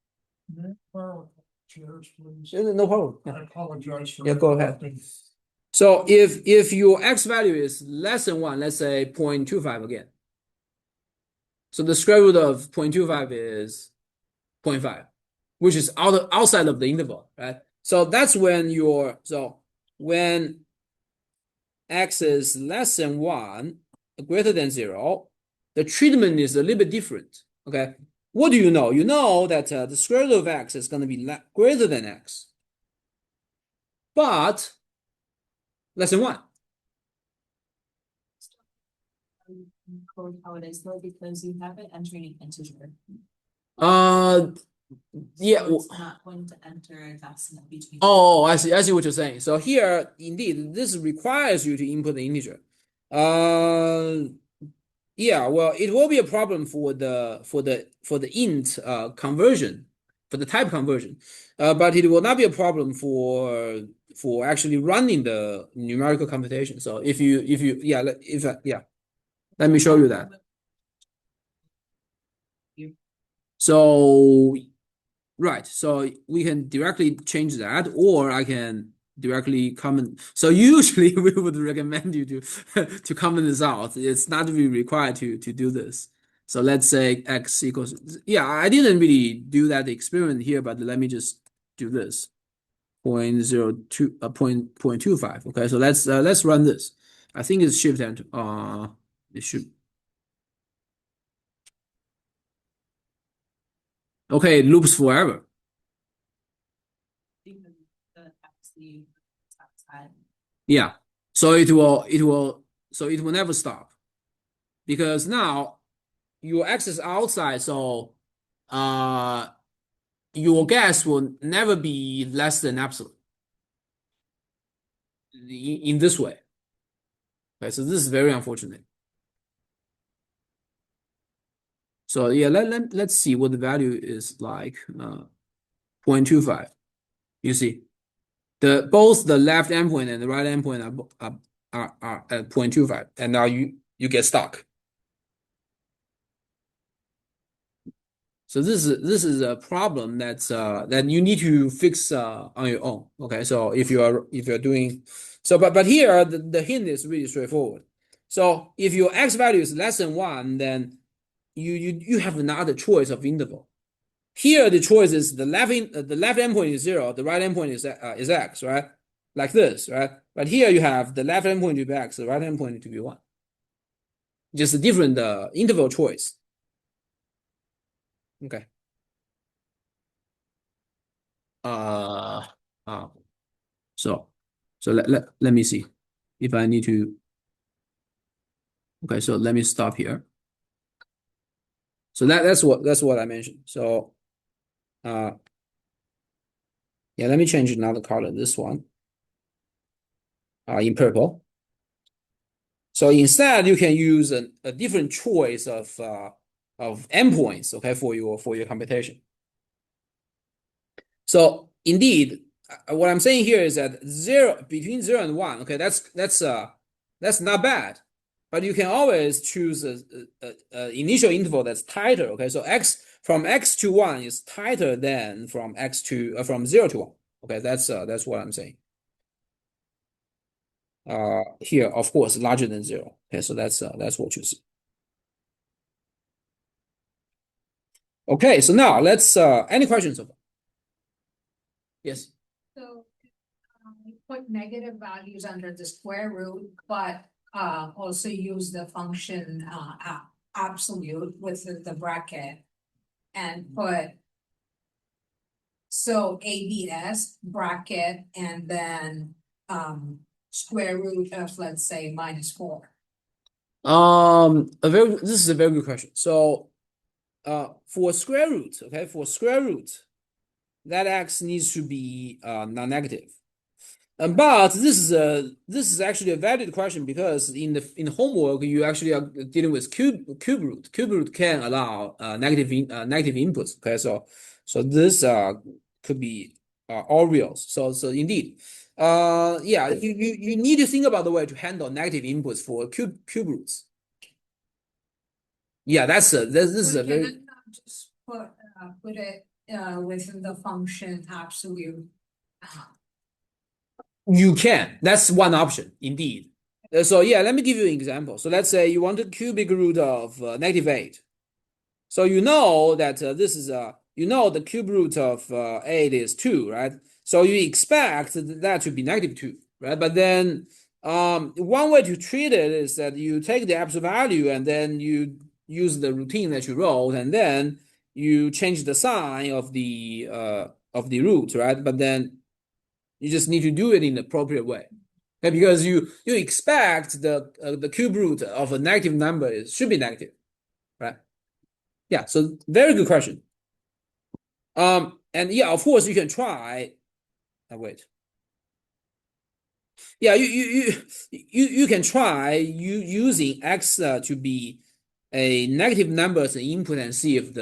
Speaker 1: No problem.
Speaker 3: I apologize for
Speaker 1: Yeah, go ahead.
Speaker 3: interrupting.
Speaker 1: So if your x value is less than 1, let's say 0.25 again. So the square root of 0.25 is 0.5, which is outside of the interval, right? So that's when when x is less than 1, greater than 0, the treatment is a little bit different. Okay, what do you know? You know that the square root of x is going to be greater than x, but less than 1.
Speaker 2: Code how it is though, because you have it entering an integer.
Speaker 1: Yeah.
Speaker 2: So it's not going to enter a decimal between.
Speaker 1: Oh, I see what you're saying. So here, indeed, this requires you to input the integer. Yeah, well, it will be a problem for the int conversion, for the type conversion, but it will not be a problem for for actually running the numerical computation. So if you yeah if yeah, let me show you that. So right, so we can directly change that, or I can directly comment. So usually we would recommend you to to comment this out. It's not really required to do this. So let's say x equals, yeah, I didn't really do that experiment here, but let me just do this. 0.02 0.25. Okay, so let's run this. I think it's shift enter. It should, okay, it loops forever. Yeah. So it will never stop because now your x is outside, so uh your guess will never be less than absolute in this way. Okay, so this is very unfortunate. So yeah, let's see what the value is like. 0.25. You see, the both the left endpoint and the right endpoint are at 0.25, and now you get stuck. So this is a problem that you need to fix on your own. Okay, so if you're doing so, but here the hint is really straightforward. So if your x value is less than one, then you have another choice of interval. Here the choice is the left endpoint is zero, the right endpoint is x, right? Like this, right? But here you have the left endpoint to be x, the right endpoint to be one. Just a different interval choice. Okay. Uh, uh so let me see if I need to. Okay, so let me stop here. So that's what I mentioned. So uh yeah, let me change another color. This one in purple. So instead, you can use a different choice of endpoints, okay, for your computation. So indeed, what I'm saying here is that between 0 and 1, okay, that's not bad, but you can always choose a initial interval that's tighter. Okay, so x to 1 is tighter than from 0 to 1. Okay, that's what I'm saying. Here, of course, larger than 0. Okay, so that's what you see. Okay, so now let's any questions so far? Yes.
Speaker 3: So put negative values under the square root, but also use the function absolute with the bracket and put so ABS bracket and then square root of, let's say, -4.
Speaker 1: This is a very good question. So for square root, okay, for square root, that x needs to be non-negative. But this is actually a valid question because in the homework you actually are dealing with cube root. Cube root can allow negative inputs. Okay, so this could be all reals. So indeed, yeah, you need to think about the way to handle negative inputs for cube roots. Yeah, this is a very.
Speaker 3: Just put it within the function absolute.
Speaker 1: You can. That's one option, indeed. So yeah, let me give you an example. So let's say you want a cubic root of -8. So you know that this is the cube root of 8 is 2, right? So you expect that to be -2, right? But then one way to treat it is that you take the absolute value and then you use the routine that you wrote, and then you change the sign of the root, right? But then you just need to do it in the appropriate way. Okay, because you expect the cube root of a negative number should be negative, right? Yeah, so very good question. And yeah, of course you can try. Wait. Yeah, you can try using x to be a negative number as an input and see if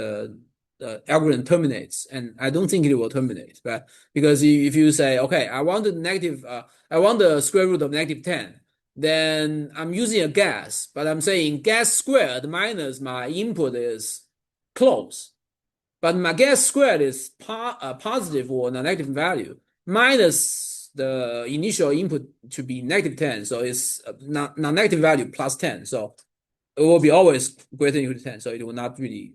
Speaker 1: the algorithm terminates, and I don't think it will terminate, but because if you say, okay, I want the square root of -10, then I'm using a guess, but I'm saying guess squared minus my input is close, but my guess squared is positive or non-negative value minus the initial input to be -10, so it's non-negative value plus 10, so it will be always greater than equal to 10, so it will not really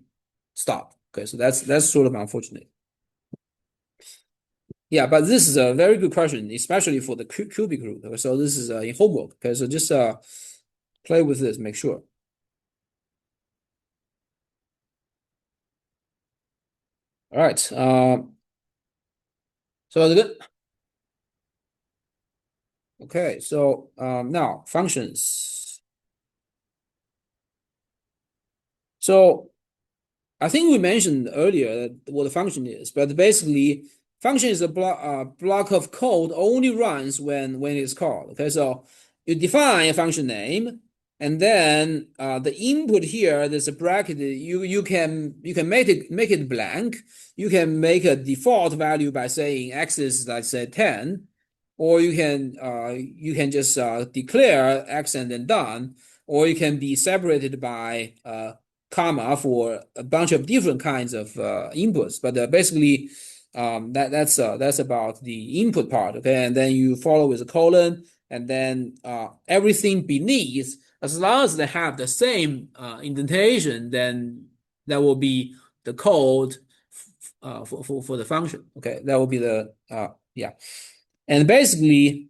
Speaker 1: stop. Okay, so that's sort of unfortunate. Yeah, but this is a very good question, especially for the cubic root. Okay, so this is in homework. Okay, so just play with this, make sure. All right. So good. Okay, so now functions. So I think we mentioned earlier what a function is, but basically, function is a block of code only runs when it's called. Okay, so you define a function name, and then the input here, there's a bracket. You can make it blank. You can make a default value by saying x is, let's say, 10, or you can just declare x and then done, or you can be separated by comma for a bunch of different kinds of inputs. But basically, that's about the input part. Okay, and then you follow with a colon, and then everything beneath, as long as they have the same indentation, then that will be the code for the function. Okay, that will be the yeah. And basically,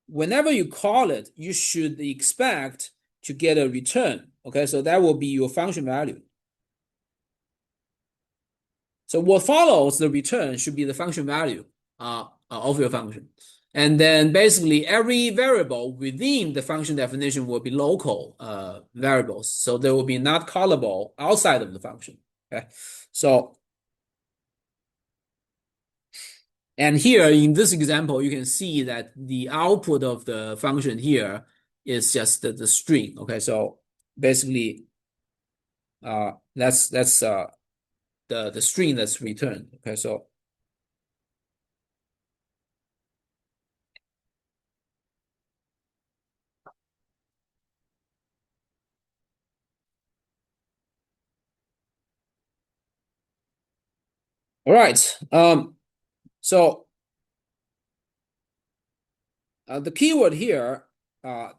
Speaker 1: whenever you call it, you should expect to get a return. Okay, so that will be your function value. So what follows the return should be the function value of your function. And then basically every variable within the function definition will be local variables. So they will be not callable outside of the function. Okay, so and here in this example, you can see that the output of the function here is just the string. Okay, so basically, that's the string that's returned. Okay, so all right. So the keyword here,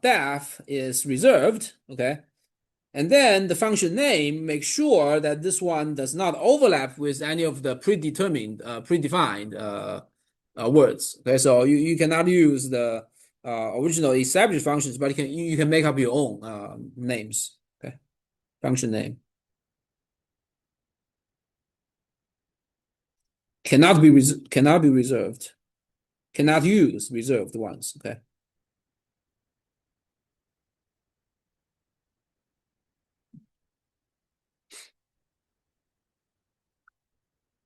Speaker 1: def is reserved. Okay, and then the function name, make sure that this one does not overlap with any of the predefined words. Okay, so you cannot use the original established functions, but you can make up your own names. Okay, function name cannot be reserved, cannot use reserved ones. Okay.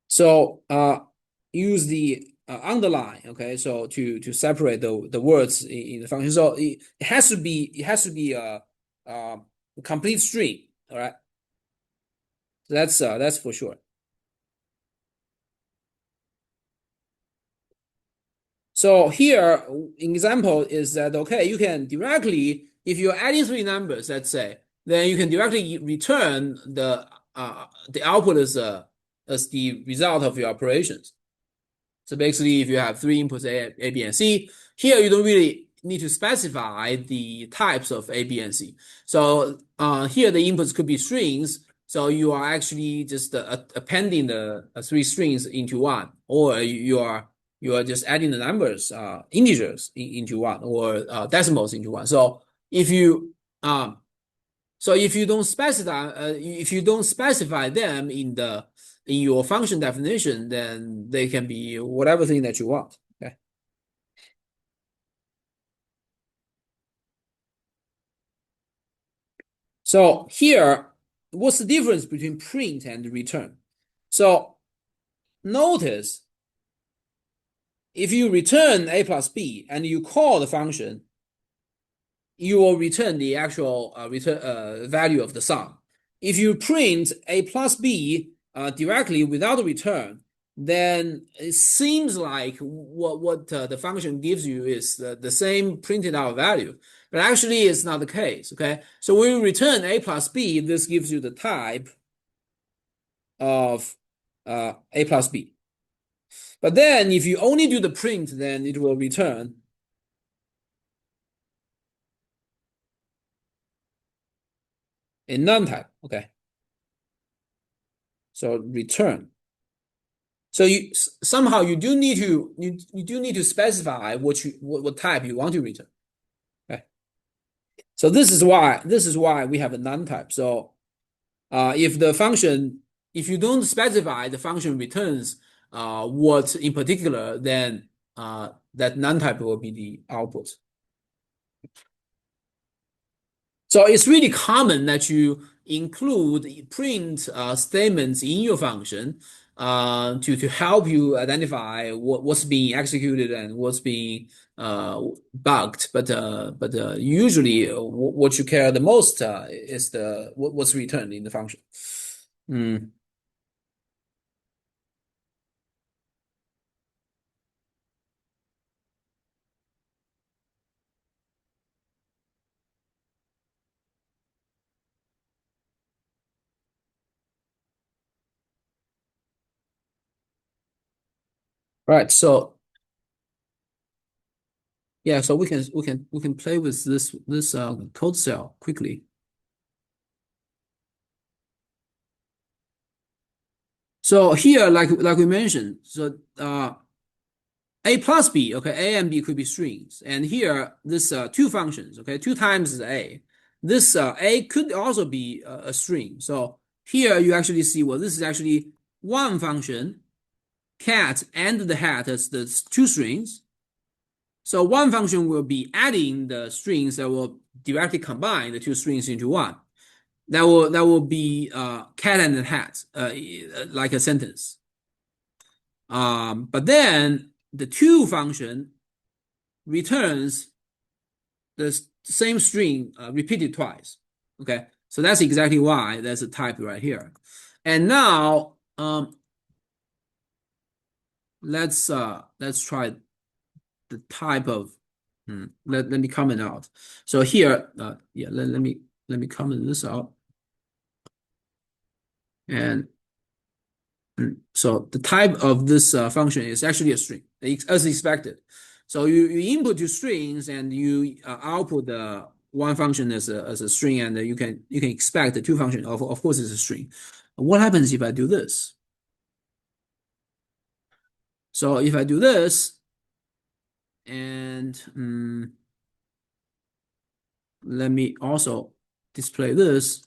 Speaker 1: So use the underline, okay, so to separate the words in the function. So it has to be a complete string. All right, so that's for sure. So here, example is that, okay, you can directly, if you're adding three numbers, let's say, then you can directly return the output as the result of your operations. So basically, if you have three inputs, A, B, and C, here you don't really need to specify the types of A, B, and C. So here the inputs could be strings. So you are actually just appending the three strings into one, or you are just adding the numbers, integers into one, or decimals into one. So if you if you don't specify them in your function definition, then they can be whatever thing that you want. Okay. So here, what's the difference between print and return? So notice if you return a plus b and you call the function, you will return the actual value of the sum. if you print a plus b directly without a return, then it seems like what the function gives you is the same printed out value, but actually it's not the case. Okay, so when you return a plus b, this gives you the type of a plus b. But then if you only do the print, then it will return a non-type. Okay, so return. So you somehow you do need to you do need to specify what type you want to return. Okay. So this is why we have a non-type. So if the function if you don't specify the function returns what in particular, then that non-type will be the output. So it's really common that you include print statements in your function to help you identify what's being executed and what's being bugged. But usually what you care the most is what's returned in the function. Mm. Right. So yeah, so we can play with this code cell quickly. So here, like we mentioned, so a plus b, okay, a and b could be strings, and here this two functions, okay, two times is a. This a could also be a string. So here you actually see, well, this is actually one function, cat and the hat as the two strings. So one function will be adding the strings that will directly combine the two strings into one. That will be cat and the hat, like a sentence. But then the to function returns the same string repeated twice. Okay, so that's exactly why there's a type right here. And now let's try the type of let me comment out. So here yeah, let me comment this out. And so the type of this function is actually a string, as expected. So you input two strings and you output the one function as a string, and you can expect the two function of course is a string. What happens if I do this? So if I do this and let me also display this.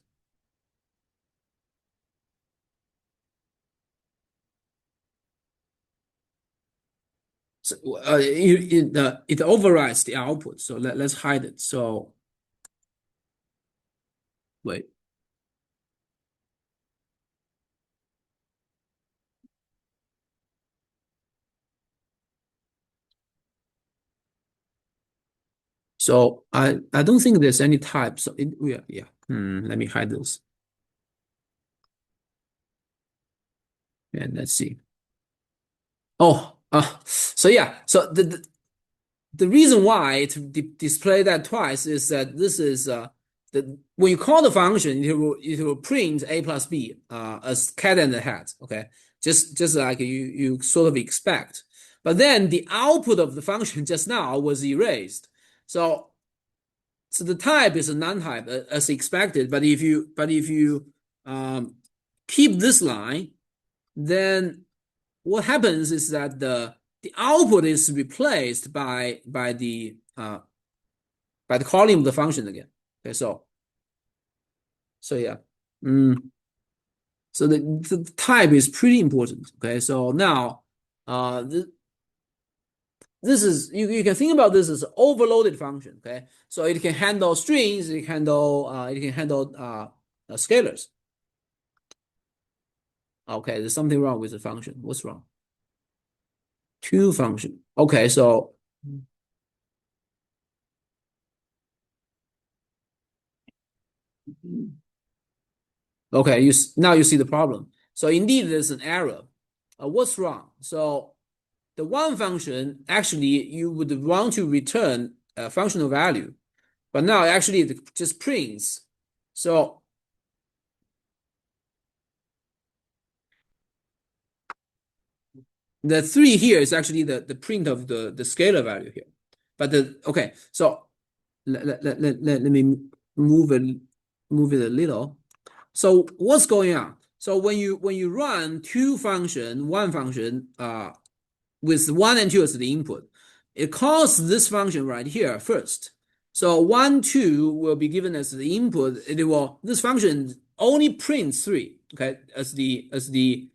Speaker 1: So it overrides the output. So let's hide it. So wait. So I don't think there's any type. So yeah. Let me hide this. And let's see. Oh, so yeah. So the reason why to display that twice is that this is the when you call the function, it will print a plus b as cat and the hat. Okay, just like you sort of expect. But then the output of the function just now was erased. So the type is a non-type as expected. But if you keep this line, then what happens is that the output is replaced by the calling of the function again. Okay, so yeah. So the type is pretty important. Okay, so now this is you can think about this as an overloaded function. Okay, so it can handle strings, it can handle scalars. Okay, there's something wrong with the function. What's wrong? To function. Okay, so Okay, now you see the problem. So indeed, there's an error. What's wrong? So the one function, actually, you would want to return a functional value, but now actually it just prints. So the 3 here is actually the print of the scalar value here. But okay, so let me move it a little. So what's going on? So when you run one function with 1 and 2 as the input, it calls this function right here first. So 1, 2 will be given as the input. This function only prints 3, okay, as the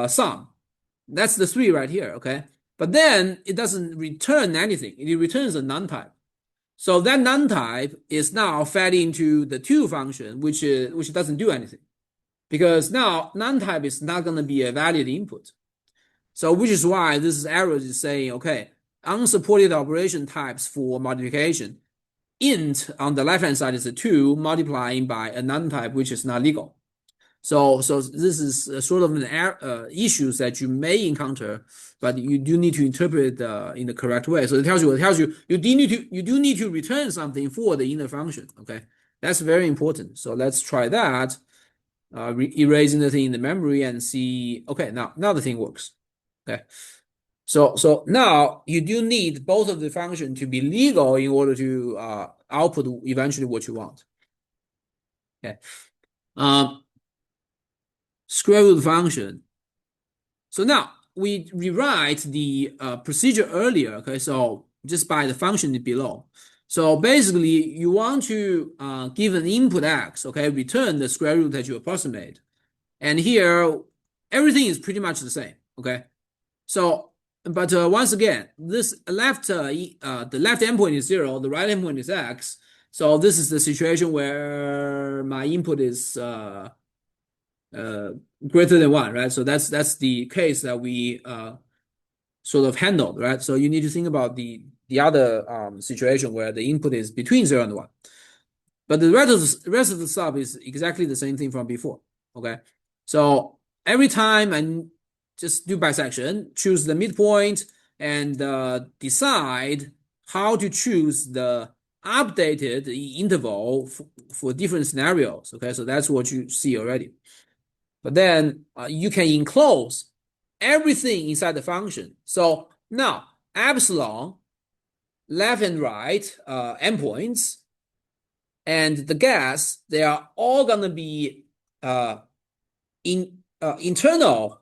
Speaker 1: sum. That's the 3 right here, okay? But then it doesn't return anything. It returns a non-type. So that non-type is now fed into the 2 function, which doesn't do anything. Because now non-type is not going to be a valid input. So which is why this error is saying, okay, unsupported operation types for multiplication. Int on the left-hand side is a 2 multiplying by a non-type, which is not legal. So this is sort of an issues that you may encounter, but you do need to interpret in the correct way. So it tells you you do need to return something for the inner function. Okay, that's very important. So let's try that. Erasing the thing in the memory and see. Okay, now the thing works. Okay, so now you do need both of the function to be legal in order to output eventually what you want. Okay. Square root function. So now we rewrite the procedure earlier. Okay, so just by the function below. So basically, you want to give an input x. Okay, return the square root that you approximate, and here everything is pretty much the same. Okay, so but once again, this the left endpoint is 0, the right endpoint is x. So this is the situation where my input is greater than 1, right? So that's the case that we sort of handled, right? So you need to think about the other situation where the input is between 0 and 1. But the rest of the stuff is exactly the same thing from before, okay? So every time I just do bisection, choose the midpoint, and decide how to choose the updated interval for different scenarios, okay? So that's what you see already. But then you can enclose everything inside the function. So now epsilon, left and right endpoints, and the gas, they are all going to be internal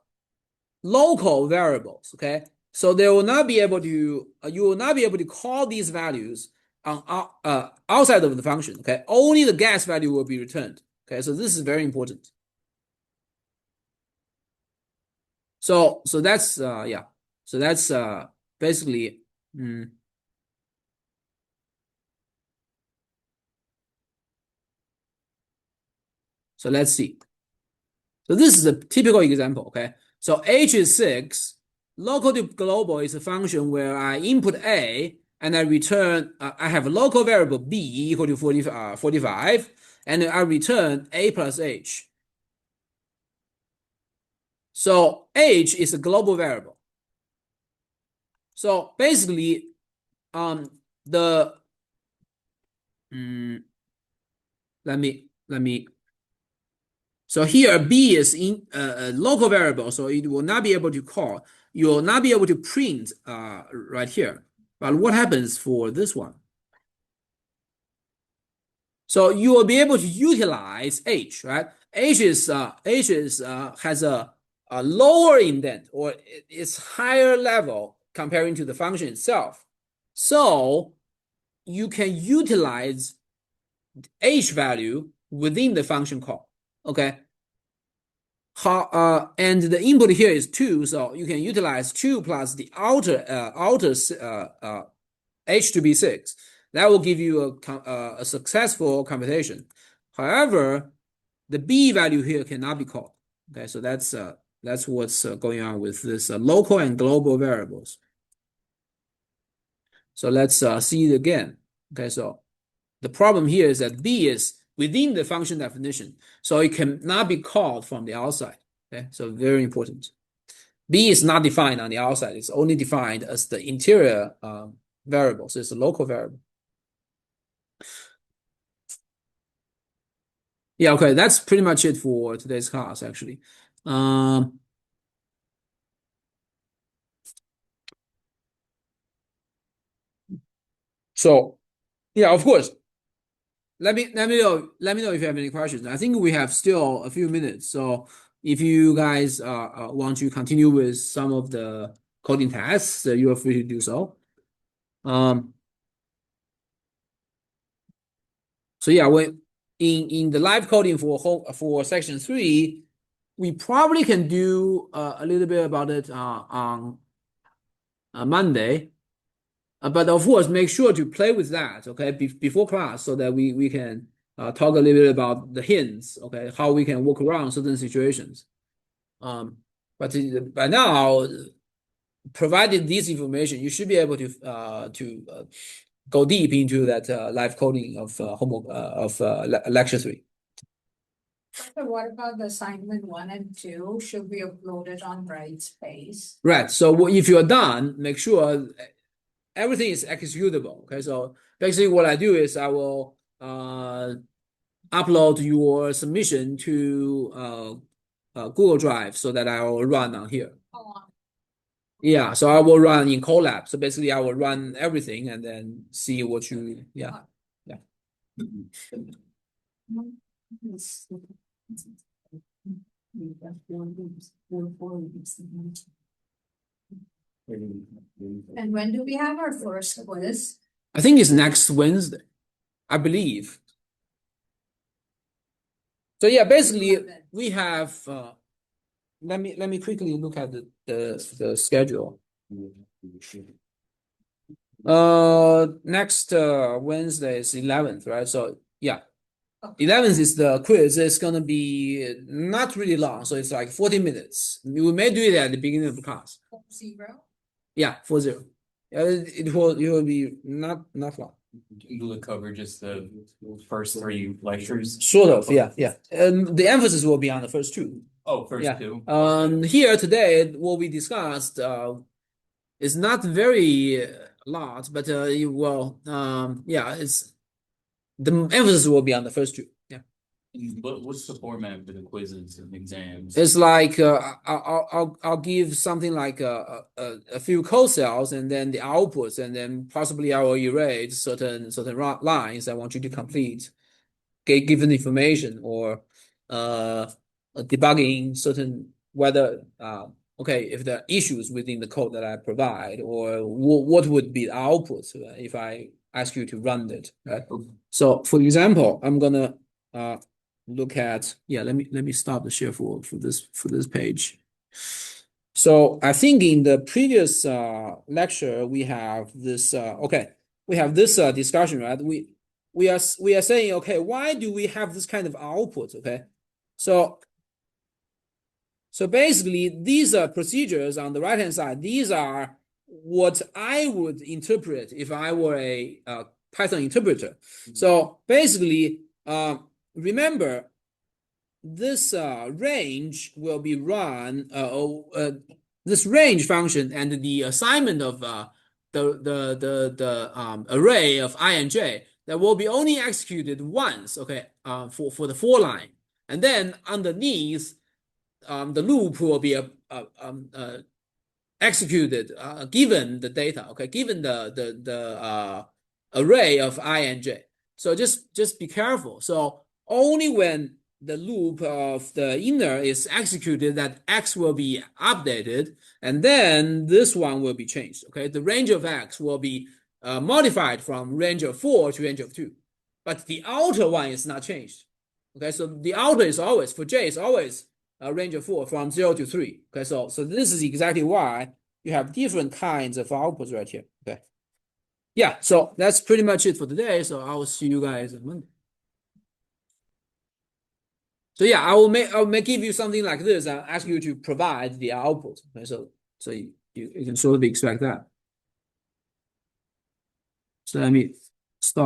Speaker 1: local variables. Okay, so they will not be able to you will not be able to call these values on outside of the function. Okay, only the gas value will be returned. Okay, so this is very important. So that's yeah. So that's basically so let's see. So this is a typical example, okay? So H is 6. Local to global is a function where I input A and I return, I have a local variable B equal to 45, and I return A plus H. So H is a global variable. So basically, the let me. So here B is in a local variable, so it will not be able to call. You will not be able to print right here. But what happens for this one? So you will be able to utilize H, right? H has a lower indent, or it's higher level comparing to the function itself. So you can utilize H value within the function call. Okay. And the input here is 2, so you can utilize 2 plus the outer H to be 6. That will give you a successful computation. However, the B value here cannot be called. Okay, so that's what's going on with this local and global variables. So let's see it again. Okay, so the problem here is that B is within the function definition. So it cannot be called from the outside. Okay, so very important. B is not defined on the outside. It's only defined as the interior variable. So it's a local variable. Yeah, okay, that's pretty much it for today's class, actually. So yeah, of course. Let me know if you have any questions. I think we have still a few minutes. So if you guys want to continue with some of the coding tasks, you are free to do so. So yeah, when in the live coding for section 3, we probably can do a little bit about it on Monday. But of course, make sure to play with that, okay, before class, so that we can talk a little bit about the hints, okay, how we can work around certain situations. But by now, provided this information, you should be able to go deep into that live coding of homework of lecture 3.
Speaker 3: So what about the assignment 1 and 2? Should we upload it on Brightspace?
Speaker 1: Right. So if you're done, make sure everything is executable. Okay. So basically, what I do is I will upload your submission to Google Drive so that I will run on here.
Speaker 3: Oh,
Speaker 1: Yeah, so I will run in Colab. So basically, I will run everything and then see what you, yeah.
Speaker 3: and when do we have our first quiz?
Speaker 1: I think it's next Wednesday, I believe. So yeah, basically we have. Let me quickly look at the schedule. Next Wednesday is 11th, right? So yeah, 11th is the quiz. It's gonna be not really long, so it's like 40 minutes. We may do it at the beginning of the class.
Speaker 3: 0.
Speaker 1: Yeah, 40. It will be not long.
Speaker 4: Will it cover just the first 3 lectures?
Speaker 1: Sort of, yeah. The emphasis will be on the first 2.
Speaker 4: Oh, first
Speaker 1: Yeah.
Speaker 4: 2.
Speaker 1: Here today, what we discussed is not very lot, but yeah, it's the emphasis will be on the first 2. Yeah.
Speaker 4: What's the format for the quizzes and exams?
Speaker 1: It's like I'll give something like a few code cells and then the outputs, and then possibly I will erase certain lines I want you to complete, given information, or debugging certain whether okay, if there are issues within the code that I provide, or what would be the output if I ask you to run it, right? So for example, I'm gonna look at, yeah, let me stop the share for this page. So I think in the previous lecture we have this we have this discussion, right? We are saying, okay, why do we have this kind of output? Okay, so basically these are procedures on the right hand side. These are what I would interpret if I were a Python interpreter. So basically, remember, this range will be run, this range function and the assignment of the array of I and j, that will be only executed once, okay, for the for line, and then underneath, the loop will be executed given the data, okay, given the array of I and j. So just be careful. So only when the loop of the inner is executed that x will be updated, and then this one will be changed. Okay, the range of x will be modified from range of 4 to range of 2, but the outer one is not changed. Okay, so the outer is always, for j, is always a range of 4 from 0 to 3. Okay, so this is exactly why you have different kinds of outputs right here. Okay, yeah, so that's pretty much it for today. So I will see you guys on Monday. So yeah, I will give you something like this and ask you to provide the output. Okay, so you can sort of expect that. So let me stop.